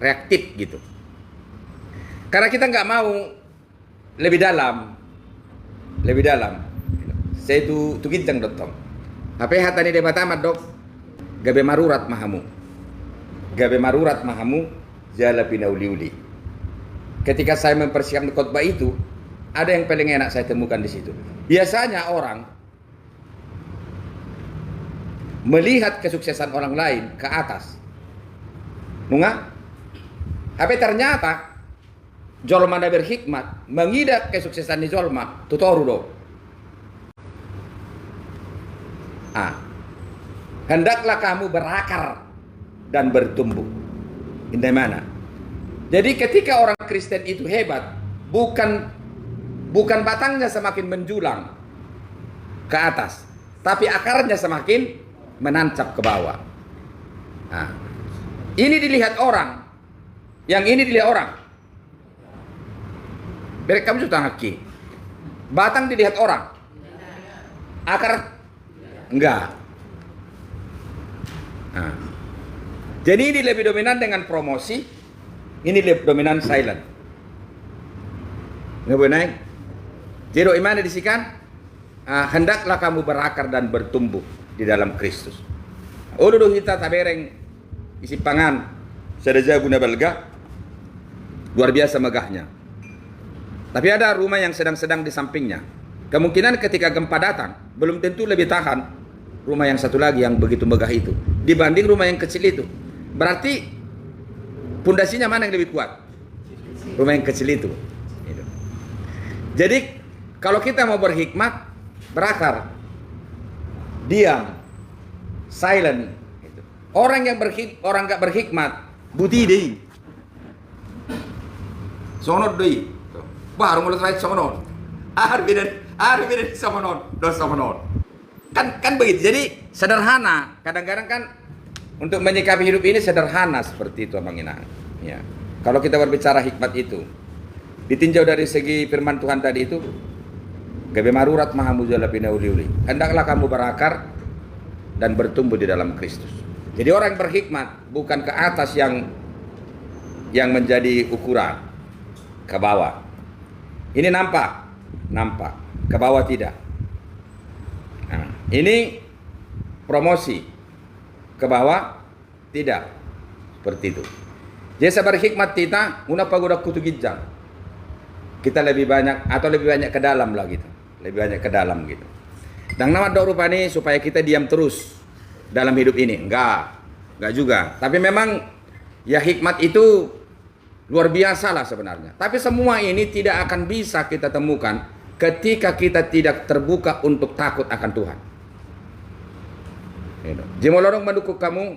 reaktif gitu? Karena kita nggak mau lebih dalam. Saya itu gincang dotong. Apa hatani debat amat dok? Gabe marurat mahamu jala pinauli-uli. Ketika saya mempersiapkan khotbah itu, ada yang paling enak saya temukan di situ. Biasanya orang melihat kesuksesan orang lain ke atas. Nunga? Tapi ternyata jolma da berhikmat mengidak kesuksesan di jolma tutoru do. Hendaklah kamu berakar dan bertumbuh. Indah mana? Jadi ketika orang Kristen itu hebat, bukan batangnya semakin menjulang ke atas, tapi akarnya semakin menancap ke bawah. Nah, ini dilihat orang, yang ini dilihat orang. Berek kamu sudah ngaki. Batang dilihat orang, akar enggak. Nah, jadi ini lebih dominan dengan promosi, ini lebih dominan silent. Nggak benar? Jadi imana disikan, hendaklah kamu berakar dan bertumbuh di dalam Kristus. Udah kita tabereng isi pangan, sedaja guna belga, luar biasa megahnya. Tapi ada rumah yang sedang-sedang di sampingnya. Kemungkinan ketika gempa datang, belum tentu lebih tahan rumah yang satu lagi yang begitu megah itu dibanding rumah yang kecil itu. Berarti pondasinya mana yang lebih kuat? Rumah yang kecil itu. Jadi kalau kita mau berhikmat, berakar, diam, silent. Orang nggak berhikmat, buti deh. Sonot deh. Baru mulai terakhir sonot. Arbiden sonot, dos sonot. Kan begitu. Jadi sederhana. Kadang-kadang kan untuk menyikapi hidup ini sederhana seperti itu Abang Inang. Ya. Kalau kita berbicara hikmat itu, ditinjau dari segi firman Tuhan tadi itu, Gabe marurat maha mujala pina uli-uli. Hendaklah kamu berakar dan bertumbuh di dalam Kristus. Jadi orang berhikmat bukan ke atas yang menjadi ukuran, ke bawah. Ini nampak, ke bawah tidak. Nah, ini promosi, ke bawah tidak, seperti itu. Jadi berhikmat kita, una pagoda kutu gijang. Kita lebih banyak atau lebih banyak ke dalam lah gitu, lebih banyak ke dalam gitu. Dan nama dok rupanya supaya kita diam terus dalam hidup ini, enggak juga. Tapi memang ya hikmat itu luar biasa lah sebenarnya. Tapi semua ini tidak akan bisa kita temukan ketika kita tidak terbuka untuk takut akan Tuhan. Jemolorong mendukung kamu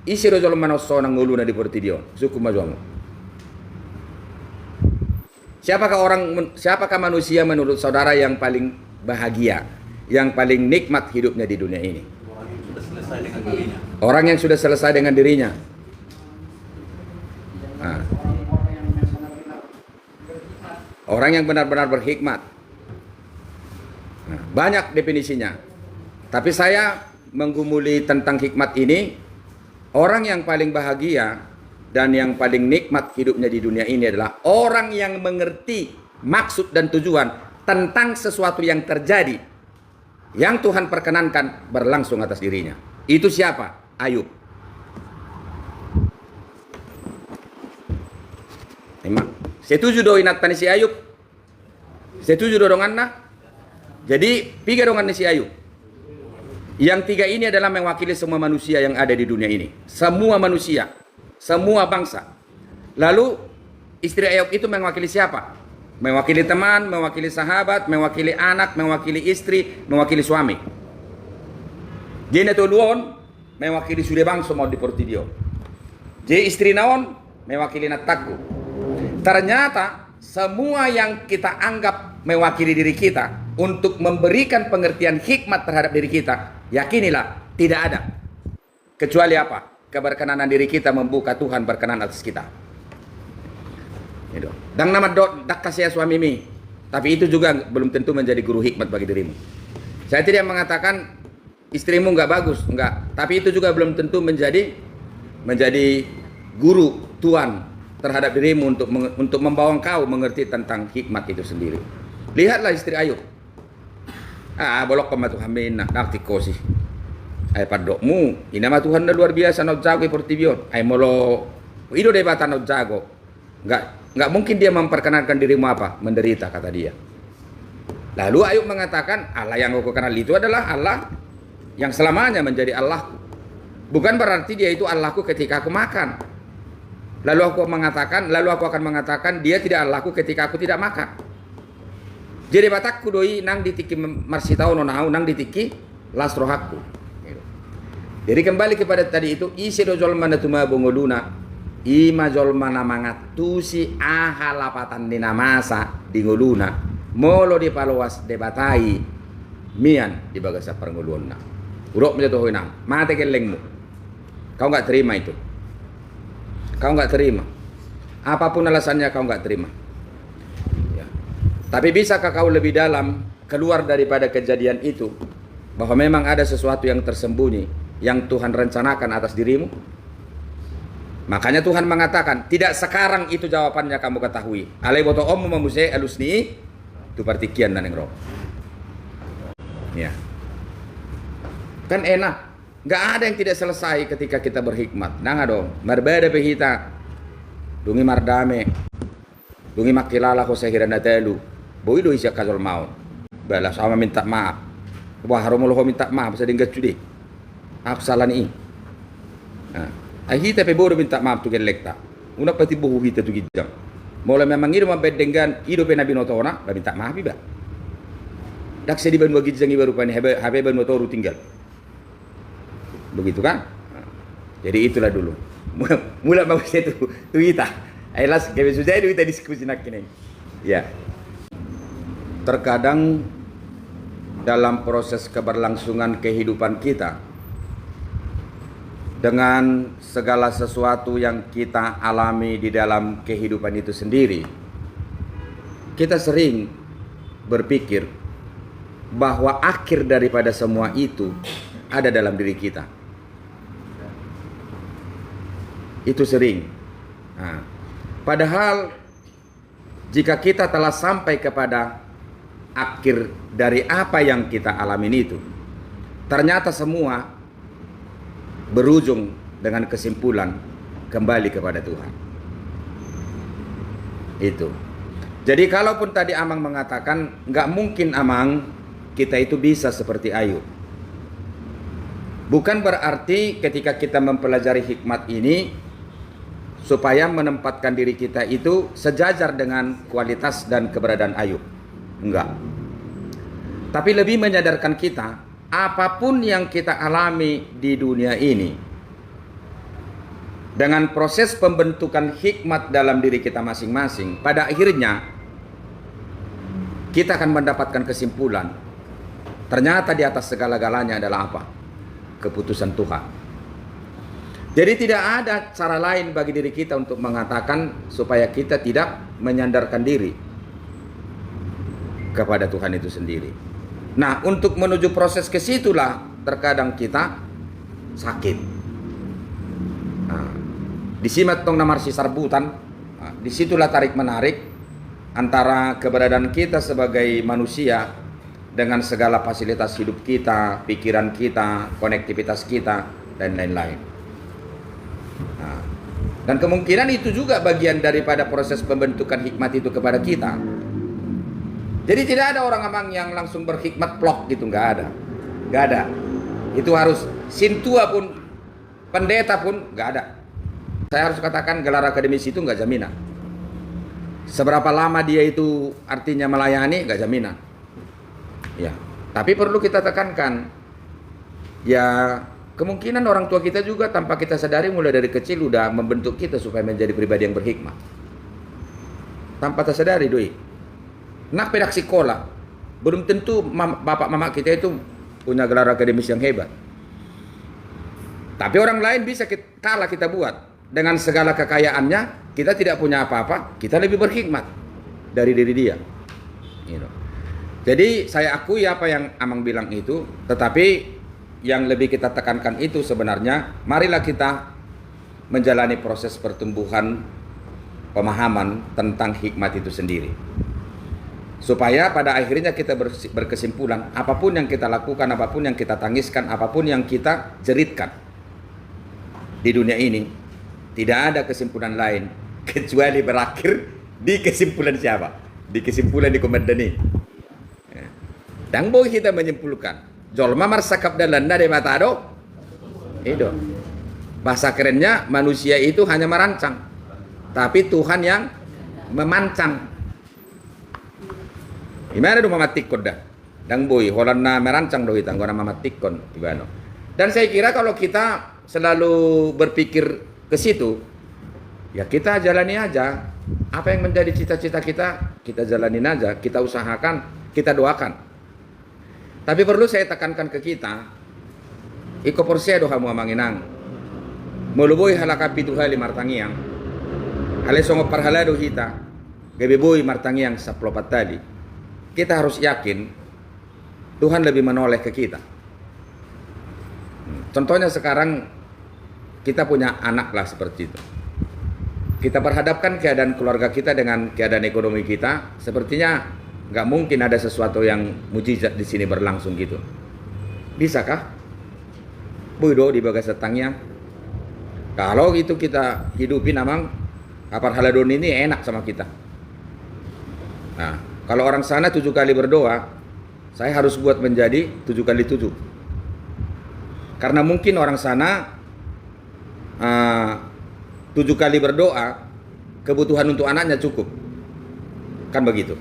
isi rojol manoso nang nguluna di portidio suku majuamu. Siapakah manusia menurut saudara yang paling bahagia, yang paling nikmat hidupnya di dunia ini? Orang yang sudah selesai dengan dirinya. Nah. Orang yang benar-benar berhikmat. Nah, banyak definisinya. Tapi saya menggumuli tentang hikmat ini, orang yang paling bahagia dan yang paling nikmat hidupnya di dunia ini adalah orang yang mengerti maksud dan tujuan tentang sesuatu yang terjadi yang Tuhan perkenankan berlangsung atas dirinya. Itu siapa? Ayub. Memang setuju do inat tani si Ayub. Setuju do donganna. Jadi tiga dongan si Ayub. Yang tiga ini adalah mewakili semua manusia yang ada di dunia ini. Semua manusia, semua bangsa. Lalu istri Ayub itu mewakili siapa? Mewakili teman, mewakili sahabat, mewakili anak, mewakili istri, mewakili suami. Jadi itu luon mewakili sudah bangsa mau di portidio. Jadi istri naon mewakili natakku. Ternyata semua yang kita anggap mewakili diri kita untuk memberikan pengertian hikmat terhadap diri kita, yakinilah tidak ada. Kecuali apa? Keberkenanan diri kita membuka Tuhan berkenan atas kita. Dan nama dak kasih suami mi. Tapi itu juga belum tentu menjadi guru hikmat bagi dirimu. Saya tidak mengatakan istrimu nggak bagus, enggak. Tapi itu juga belum tentu menjadi guru Tuhan terhadap dirimu untuk membawa engkau mengerti tentang hikmat itu sendiri. Lihatlah istri Ayub. Bolok koma Tuhan mena, nakti kosi. Ay padokmu, inama Tuhan dah luar biasa no jago portibion. Ay molo, ido debata no jago. Enggak mungkin dia memperkenalkan dirimu apa? Menderita, kata dia. Lalu Ayub mengatakan, Allah yang aku kenal itu adalah Allah yang selamanya menjadi Allahku. Bukan berarti dia itu Allahku ketika aku makan. Lalu aku akan mengatakan dia tidak Allahku ketika aku tidak makan. Jadi batakku doi nang ditiki marsitau nonau nang ditiki lasrohakku. Jadi kembali kepada tadi itu isi dojol mana tuma bongoluna ima jol mana mangatusi ahalapatan dina masa di ngoluna molo di paloas debatai mian di bagasa perngoluna. Urok menjatuh nang mate kelengmu. Kau nggak terima itu. Kau nggak terima. Apapun alasannya kau nggak terima. Ya. Tapi bisakah kau lebih dalam keluar daripada kejadian itu bahwa memang ada sesuatu yang tersembunyi yang Tuhan rencanakan atas dirimu? Makanya Tuhan mengatakan tidak sekarang itu jawabannya kamu ketahui. Alai boto om memusai alusni tu partikian dan engro. Ya. Kan enak. Nggak ada yang tidak selesai ketika kita berhikmat. Nah dong, berbeda pehita. Dungi mardame. Dungi makilala ko sa hirana telu. Boy do isya kazol mau. Bala sama minta maaf. Wah haromulo ko minta maaf sa dinggat judi. Aku salah ni. Ay hita pe bodo minta maaf tu gelekta. Una pati buhu hita tu gijang. Mola memang ido mabedenggan ido pe nabi notona, ba minta maaf iba. Dak sedi ban wagijang iba rupanya habe ban motoru tinggal. Begitu kan? Jadi itulah dulu. Mula bagus itu kita. Ayolah, kami sudah itu kita diskusi nak ini. Ya. Terkadang dalam proses keberlangsungan kehidupan kita, dengan segala sesuatu yang kita alami di dalam kehidupan itu sendiri, kita sering berpikir bahwa akhir daripada semua itu ada dalam diri kita. Itu sering. Nah, padahal jika kita telah sampai kepada akhir dari apa yang kita alami itu, ternyata semua berujung dengan kesimpulan kembali kepada Tuhan. Itu. Jadi kalaupun tadi Amang mengatakan nggak mungkin Amang kita itu bisa seperti Ayub, bukan berarti ketika kita mempelajari hikmat ini supaya menempatkan diri kita itu sejajar dengan kualitas dan keberadaan Ayub. Enggak. Tapi lebih menyadarkan kita, apapun yang kita alami di dunia ini, dengan proses pembentukan hikmat dalam diri kita masing-masing, pada akhirnya kita akan mendapatkan kesimpulan, ternyata di atas segala-galanya adalah apa? Keputusan Tuhan. Jadi tidak ada cara lain bagi diri kita untuk mengatakan supaya kita tidak menyandarkan diri kepada Tuhan itu sendiri. Nah, untuk menuju proses ke situlah terkadang kita sakit. Nah, disimat tong namar si sarbutan. Nah, disitulah tarik menarik antara keberadaan kita sebagai manusia dengan segala fasilitas hidup kita, pikiran kita, konektivitas kita, dan lain-lain. Nah, dan kemungkinan itu juga bagian daripada proses pembentukan hikmat itu kepada kita. Jadi tidak ada orang Amang yang langsung berhikmat plok gitu, nggak ada. Nggak ada. Itu harus sintua pun, pendeta pun nggak ada. Saya harus katakan gelar akademis itu nggak jaminan. Seberapa lama dia itu artinya melayani nggak jaminan. Ya, tapi perlu kita tekankan, ya kemungkinan orang tua kita juga tanpa kita sadari mulai dari kecil udah membentuk kita supaya menjadi pribadi yang berhikmat. Tanpa tersadari doi. Nak pedak sekolah, belum tentu bapak mama kita itu punya gelar akademis yang hebat. Tapi orang lain bisa kalah kita buat. Dengan segala kekayaannya, kita tidak punya apa-apa, kita lebih berhikmat dari diri dia. Gitu. Jadi saya akui apa yang Amang bilang itu, tetapi yang lebih kita tekankan itu sebenarnya, marilah kita menjalani proses pertumbuhan pemahaman tentang hikmat itu sendiri. Supaya pada akhirnya kita berkesimpulan, apapun yang kita lakukan, apapun yang kita tangiskan, apapun yang kita jeritkan di dunia ini, tidak ada kesimpulan lain kecuali berakhir di kesimpulan siapa? Di kesimpulan di komandani. Dan boleh kita menyimpulkan, jolma marsakap dalan dari matado. Itu. Bahasa kerennya, manusia itu hanya merancang, tapi Tuhan yang memancang. Gimana do mamatikon dah? Dang boy, holan na merancang do kita, ngora mamatikon, ibano. Dan saya kira kalau kita selalu berpikir ke situ, ya kita jalani aja. Apa yang menjadi cita-cita kita, kita jalanin aja, kita usahakan, kita doakan. Tapi perlu saya tekankan ke kita, iko porsedo hamu amanginang. Muluboy halakapi tuhali martangiang. Hale songo parhalado hita, gebeboy martangiang sa plopat tadi. Kita harus yakin Tuhan lebih menoleh ke kita. Contohnya sekarang kita punya anak lah seperti itu. Kita perhadapkan keadaan keluarga kita dengan keadaan ekonomi kita, sepertinya nggak mungkin ada sesuatu yang mujizat di sini berlangsung gitu. Bisakah? Bodoh di bagas setangnya. Kalau itu kita hidupin Amang, kapar haladon ini enak sama kita. Nah, kalau orang sana 7 kali berdoa, saya harus buat menjadi 7 kali 7. Karena mungkin orang sana 7 kali berdoa, kebutuhan untuk anaknya cukup. Kan begitu.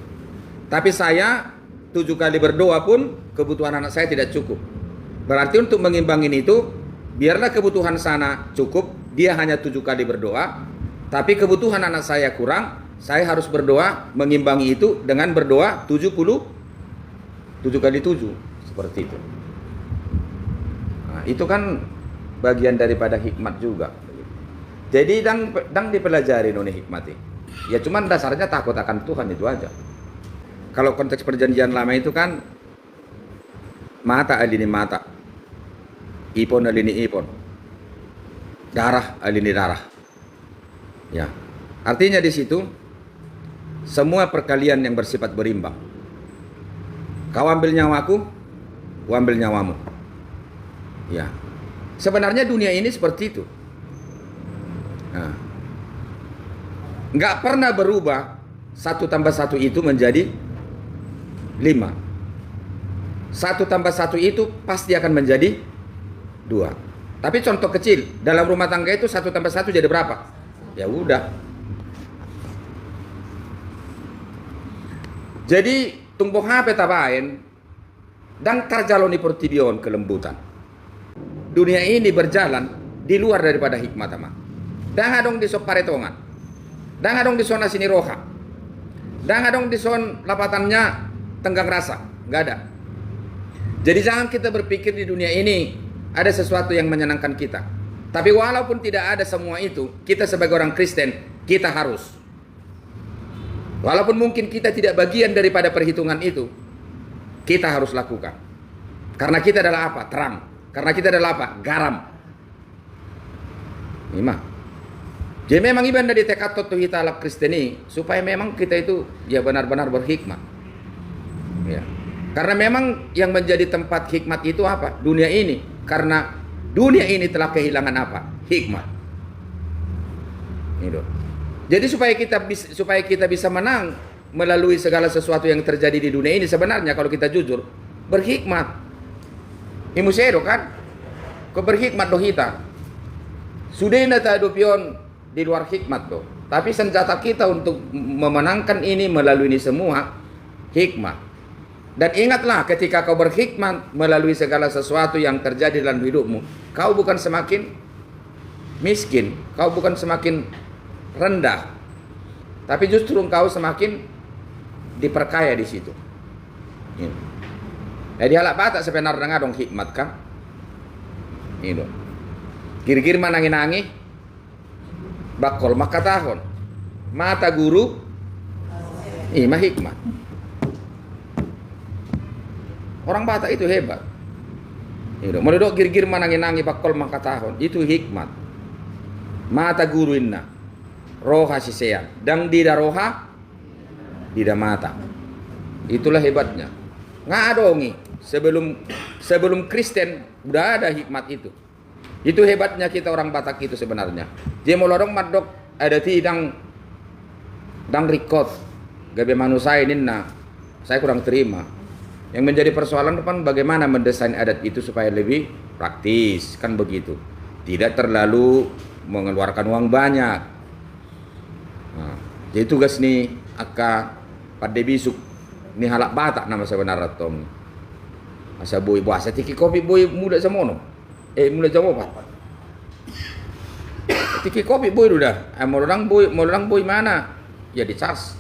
Tapi saya 7 kali berdoa pun kebutuhan anak saya tidak cukup. Berarti untuk mengimbangin itu, biarlah kebutuhan sana cukup, dia hanya 7 kali berdoa, tapi kebutuhan anak saya kurang, saya harus berdoa mengimbangi itu dengan berdoa 7 kali 7 seperti itu. Nah, itu kan bagian daripada hikmat juga. Jadi dang dipelajari noni hikmati. Ya cuman dasarnya takut akan Tuhan itu aja. Kalau konteks perjanjian lama itu kan mata alini mata, ipon alini ipon, darah alini darah. Ya, artinya di situ semua perkalian yang bersifat berimbang. Kau ambil nyawaku, ku ambil nyawamu. Ya, sebenarnya dunia ini seperti itu. Nah, nggak pernah berubah 1 tambah 1 itu menjadi 5. 1 tambah 1 itu pasti akan menjadi 2. Tapi contoh kecil, dalam rumah tangga itu 1 tambah 1 jadi berapa? Ya udah. Jadi tumbuh HP tabain dan terjaloni pertibion kelembutan. Dunia ini berjalan di luar daripada hikmat ama. Dan adong di sok paretongan. Dan adong di zona sini roha. Dan adong di zona lapatannya tenggang rasa. Nggak ada. Jadi jangan kita berpikir di dunia ini ada sesuatu yang menyenangkan kita. Tapi walaupun tidak ada semua itu, kita sebagai orang Kristen, kita harus. Walaupun mungkin kita tidak bagian daripada perhitungan itu, kita harus lakukan. Karena kita adalah apa? Terang. Karena kita adalah apa? Garam. Ini jadi memang ibadah di tekad toto kita ala Kristeni supaya memang kita itu ya benar-benar berhikmat. Ya. Karena memang yang menjadi tempat hikmat itu apa? Dunia ini. Karena dunia ini telah kehilangan apa? Hikmat. Itu. Jadi supaya kita bisa menang melalui segala sesuatu yang terjadi di dunia ini, sebenarnya kalau kita jujur berhikmat. Imusero kan? Kau berhikmat doh kita. Sudah tidak ada pion di luar hikmat tuh. Tapi senjata kita untuk memenangkan ini melalui ini semua hikmat. Dan ingatlah ketika kau berhikmat melalui segala sesuatu yang terjadi dalam hidupmu, kau bukan semakin miskin, kau bukan semakin rendah, tapi justru kau semakin diperkaya di situ. Jadi halak batak sebenarnya dong hikmat kan? Ini. Kir-kir manangi-nangi bakol maka tahun mata guru mah hikmat. Orang Batak itu hebat. Modok gir-gir manangi-nangi bakol maka tahun itu hikmat. Mata guru inna roha sisean dan dida roha dida mata. Itulah hebatnya. Ngadongi sebelum Kristen udah ada hikmat itu. Itu hebatnya kita orang Batak itu sebenarnya. Dia molorong madok ada tidang dang record gabe manusia ini saya kurang terima. Yang menjadi persoalan depan bagaimana mendesain adat itu supaya lebih praktis kan begitu. Tidak terlalu mengeluarkan uang banyak. Nah, jadi tugas nih aka pada bisuk nih halak Batak nama sebenarnya Tom. Asa boy bahasa tiki kopi boy muda semono. Mulai jam apa? Tiki kopi boy udah. Mau orang boy mana? Ya di charge.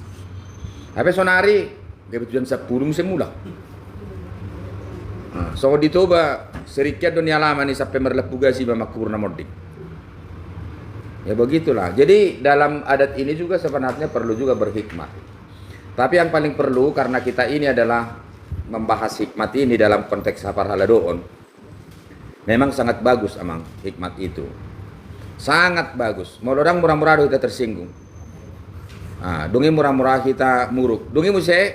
Habis sonari, dia tujuan 10 musim mula. So ditoba sedikit dunia lama nih sampai merlepugasi bamakurna modik. Ya begitulah. Jadi dalam adat ini juga sebenarnya perlu juga berhikmat. Tapi yang paling perlu karena kita ini adalah membahas hikmat ini dalam konteks hafar haladoon. Memang sangat bagus amang hikmat itu. Sangat bagus. Mau orang murah-murah kita tersinggung. Dungi murah-murah kita muruk. Dungi muse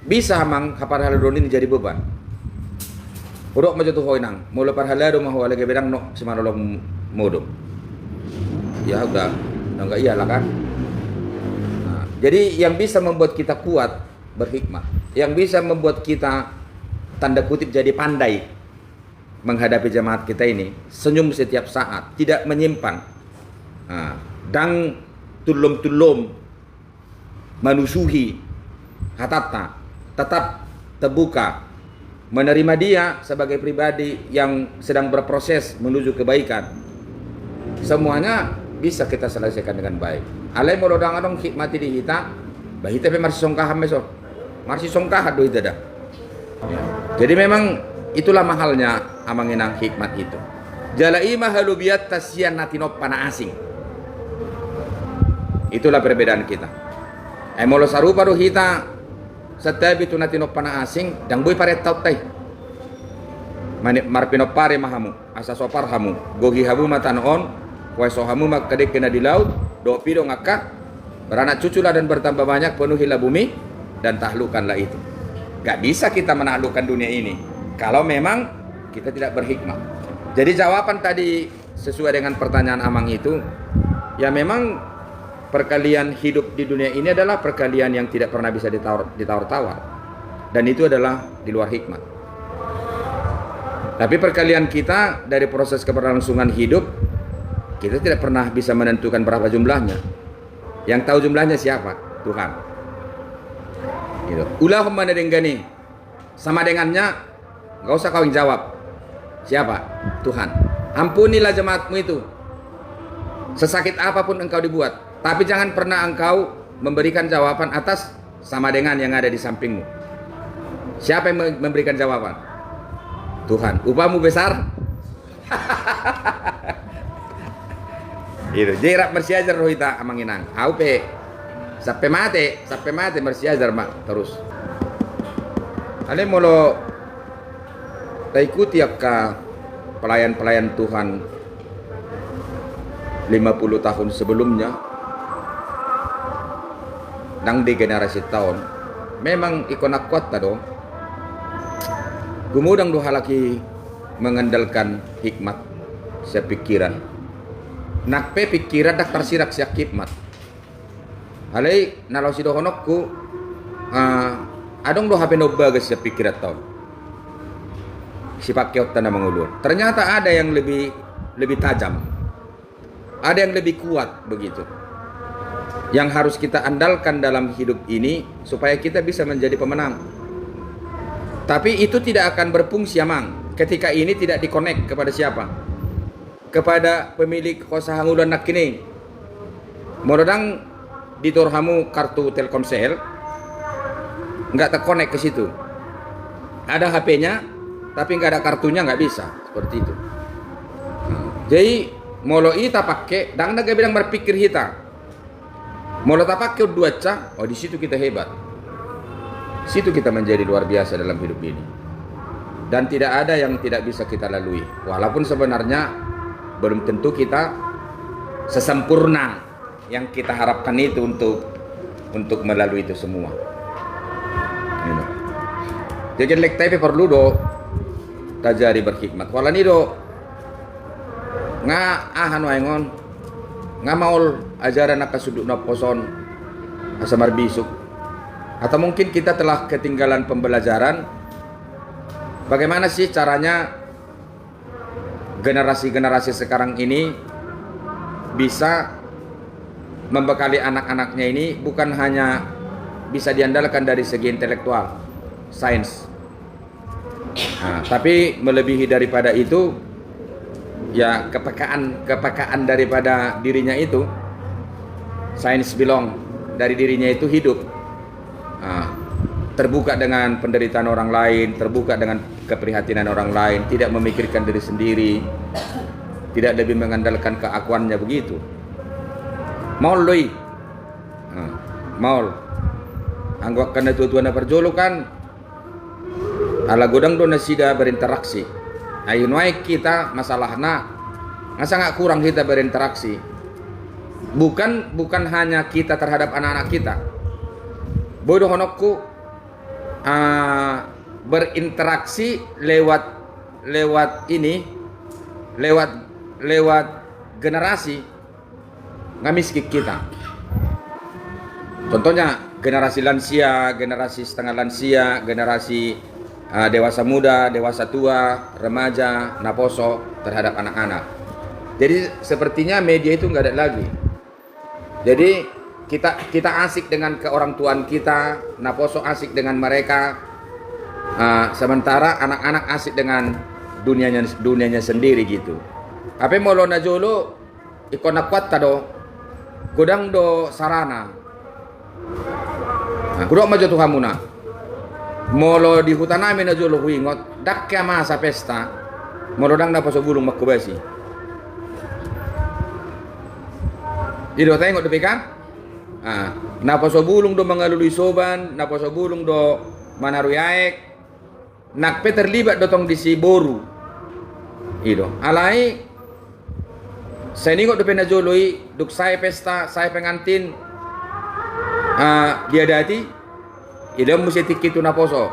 bisa amang hafar haladon ini jadi beban. Udok maju tuh hoinang. Mau lepar halado mau lagi bedang no semarolong modom. Ya udah, enggak iyalah kan. Jadi yang bisa membuat kita kuat berhikmat, yang bisa membuat kita tanda kutip jadi pandai menghadapi jemaat kita ini, senyum setiap saat, tidak menyimpan, dan tulum manusuhi hatata, tetap terbuka, menerima dia sebagai pribadi yang sedang berproses menuju kebaikan. Semuanya bisa kita selesaikan dengan baik. Alai molodang adong hikmati di kita, bahi tapi masih songkah meso, masih songkah do itu dah. Jadi memang itulah mahalnya amanginang hikmat itu. Jalaima halubiat tasian natinop pana asing. Itulah perbedaan kita. Molo sarupa do hita setabi tu natinop pana asing dang boy pare taut tai. Marpinop pare mahamu asa sopar hamu gogi hamu matanon kueso hamu makadek kena di laut do pido ngakak beranak cuculah dan bertambah banyak penuhilah bumi dan taklukkanlah itu. Gak bisa kita menaklukkan dunia ini kalau memang kita tidak berhikmah. Jadi jawaban tadi sesuai dengan pertanyaan Amang itu, ya memang perkalian hidup di dunia ini adalah perkalian yang tidak pernah bisa ditawar-tawar, dan itu adalah di luar hikmat. Tapi perkalian kita dari proses keberlangsungan hidup, kita tidak pernah bisa menentukan berapa jumlahnya. Yang tahu jumlahnya siapa? Tuhan. Gitu. Ulahumma nadengani, sama dengannya gak usah kau yang jawab. Siapa? Tuhan. Ampunilah jemaatmu itu, sesakit apapun engkau dibuat, tapi jangan pernah engkau memberikan jawaban atas sama dengan yang ada di sampingmu. Siapa yang memberikan jawaban? Tuhan. Upamu besar. Itu jerak bersiajar rohita amanginang. Aupe sampai mati bersiajar mak terus. Ale molo taikuti akka pelayan-pelayan Tuhan 50 tahun sebelumnya nang di generasi tahun memang ikonak kuat tado gumudang doha laki mengandalkan hikmat sepikiran nakpe pikiran dak tersirak siak hikmat halai nalau si dohonokku adong doha penoba gas sepikiran tahun si pakiot tanah mengulur ternyata ada yang lebih tajam, ada yang lebih kuat begitu yang harus kita andalkan dalam hidup ini supaya kita bisa menjadi pemenang. Tapi itu tidak akan berfungsi amang ketika ini tidak dikonek kepada siapa? Kepada pemilik kosa hangulan nak kini. Modang ditorhamu kartu Telkomsel nggak terkonek ke situ. Ada HP-nya tapi nggak ada kartunya, nggak bisa seperti itu. Jadi molo ita pakai dan naga bilang berpikir hita. Molo ta pakai dua ca, oh di situ kita hebat. Situ kita menjadi luar biasa dalam hidup ini. Dan tidak ada yang tidak bisa kita lalui. Walaupun sebenarnya belum tentu kita sesempurna yang kita harapkan itu untuk melalui itu semua. Jadi lek tapi perlu do tajari berhikmat. Walani do nga ahan waingon nga maul ajaran nakasuduk na poson asamar bisuk. Atau mungkin kita telah ketinggalan pembelajaran bagaimana sih caranya generasi-generasi sekarang ini bisa membekali anak-anaknya ini bukan hanya bisa diandalkan dari segi intelektual, sains, tapi melebihi daripada itu ya kepekaan daripada dirinya itu. Sains bilang dari dirinya itu hidup. Terbuka dengan penderitaan orang lain, terbuka dengan keprihatinan orang lain, tidak memikirkan diri sendiri, tidak lebih mengandalkan keakuannya begitu. Maul loi, maul, anggap karena tuan-tuan perjolukan, ala godang dona sida berinteraksi. Ayun wae kita masalahna, masa nggak kurang kita berinteraksi. Bukan hanya kita terhadap anak-anak kita. Bodoh honokku berinteraksi lewat generasi ngamiskik kita. Contohnya generasi lansia, generasi setengah lansia, generasi dewasa muda, dewasa tua, remaja, naposo terhadap anak-anak. Jadi sepertinya media itu nggak ada lagi. Jadi kita asik dengan keorangtuaan kita, naposo asik dengan mereka, sementara anak-anak asik dengan dunianya sendiri gitu. Apa molo na jolo ikon kuat tado godang do sarana. Kudok majo tuhamuna. Molo di hutan namin na jolo huingot dakya masa pesta Molodang na pasobulong makubasi. Ido tengok depe kan? Na pasobulong do mga luluisoban, na pasobulong do manaruyaek, nakpe terlibat dotong di si boru. Ido. Alai saya ningok depe na joloi, duk saya pesta, saya pengantin, dia dati, ido mesti tikitu na poso.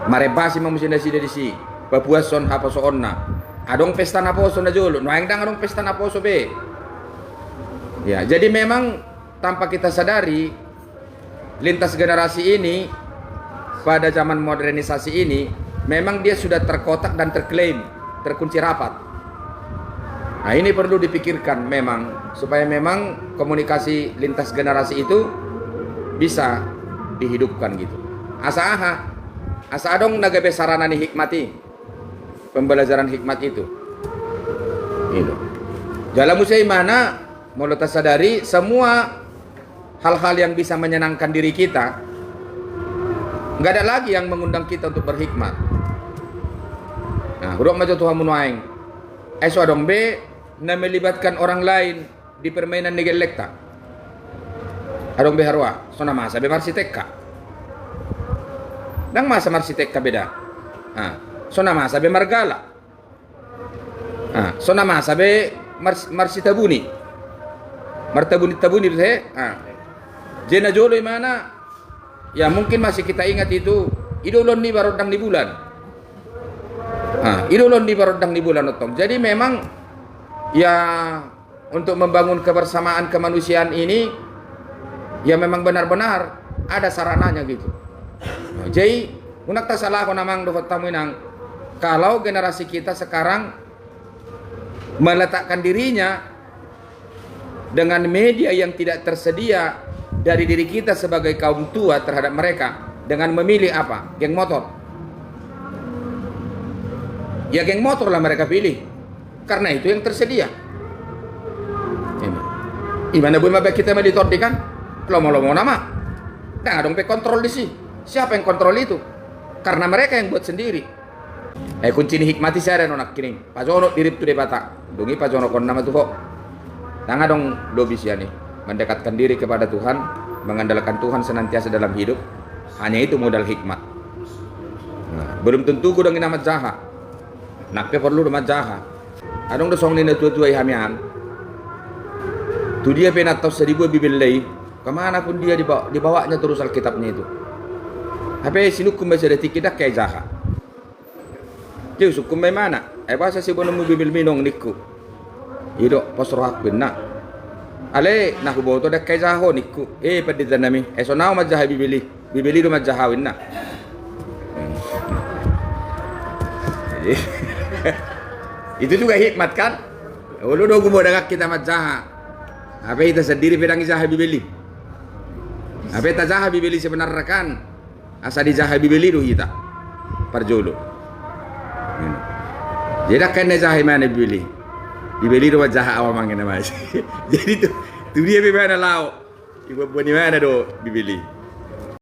Marebasi mesti nasi dari si, papuason apa soonna. Adong pesta na poso na jolo, noang dang adong pesta na poso be. Ya, jadi memang tanpa kita sadari lintas generasi ini pada zaman modernisasi ini memang dia sudah terkotak dan terklaim, terkunci rapat. Nah, ini perlu dipikirkan memang supaya memang komunikasi lintas generasi itu bisa dihidupkan gitu. Asa adong nagabe sarana ni hikmati pembelajaran hikmat itu. Gitu. Jalan musai mana mulai tersadari semua hal-hal yang bisa menyenangkan diri kita, nggak ada lagi yang mengundang kita untuk berhikmat. Nah, urok majo Tuhan munuaing. Eso adong be na melibatkan orang lain di permainan negelek tak. Adong be harwa, sona masa be marsitekka. Dang masa marsitekka beda. Sona masa be margala. Sona masa be marsitabuni. Martabuni teh. Jena jolo mana? Ya mungkin masih kita ingat itu idolon ni barodang di bulan. Idolon di barodang di bulan otong. Jadi memang ya untuk membangun kebersamaan kemanusiaan ini ya memang benar-benar ada sarananya gitu. Jadi unak tak salah aku namang do tamuinang kalau generasi kita sekarang meletakkan dirinya dengan media yang tidak tersedia dari diri kita sebagai kaum tua terhadap mereka dengan memilih apa? Geng motor. Ya geng motor lah mereka pilih karena itu yang tersedia. Gimana boleh kita meditor kan? Lomo-lomo nama. Nah, dong pe kontrol di sini. Siapa yang kontrol itu? Karena mereka yang buat sendiri. Kunci ni hikmati saya dan onak kirim. Pajono dirip tu debata. Dungi pajono kon nama tu kok. Tanga dong dobisya nih, mendekatkan diri kepada Tuhan, mengandalkan Tuhan senantiasa dalam hidup. Hanya itu modal hikmat. Belum tentu ku dengan nama jaha. Nakpe perlu nama jaha. Adong dosong ni tua-tua ihamian. Tu dia penat tahu seribu bibilai. Kemana pun dia dibawanya terus Alkitabnya itu. Tapi sinukum baca detik kita kayak jaha. Dia sukum mana? Bahasa si bonomu bibil minong niku. Ido posro hak benak. Ale nak boto dak kay jaho niku. Paditan nami. So now majah bibili. Bibili do majahawin na. Itu juga hikmat kan? Ulu do gumo dagak kita majah. Apa kita sendiri pedang jaha bibili. Apa kita jaha bibili sebenarnya kan? Asa di jaha bibili do kita. Parjolo. Jadi kan jaha mana bibili. Dibeli rumah jahat awal mangga nama. Jadi tu dia bagaimana lau? Ibu buat di mana do dibeli?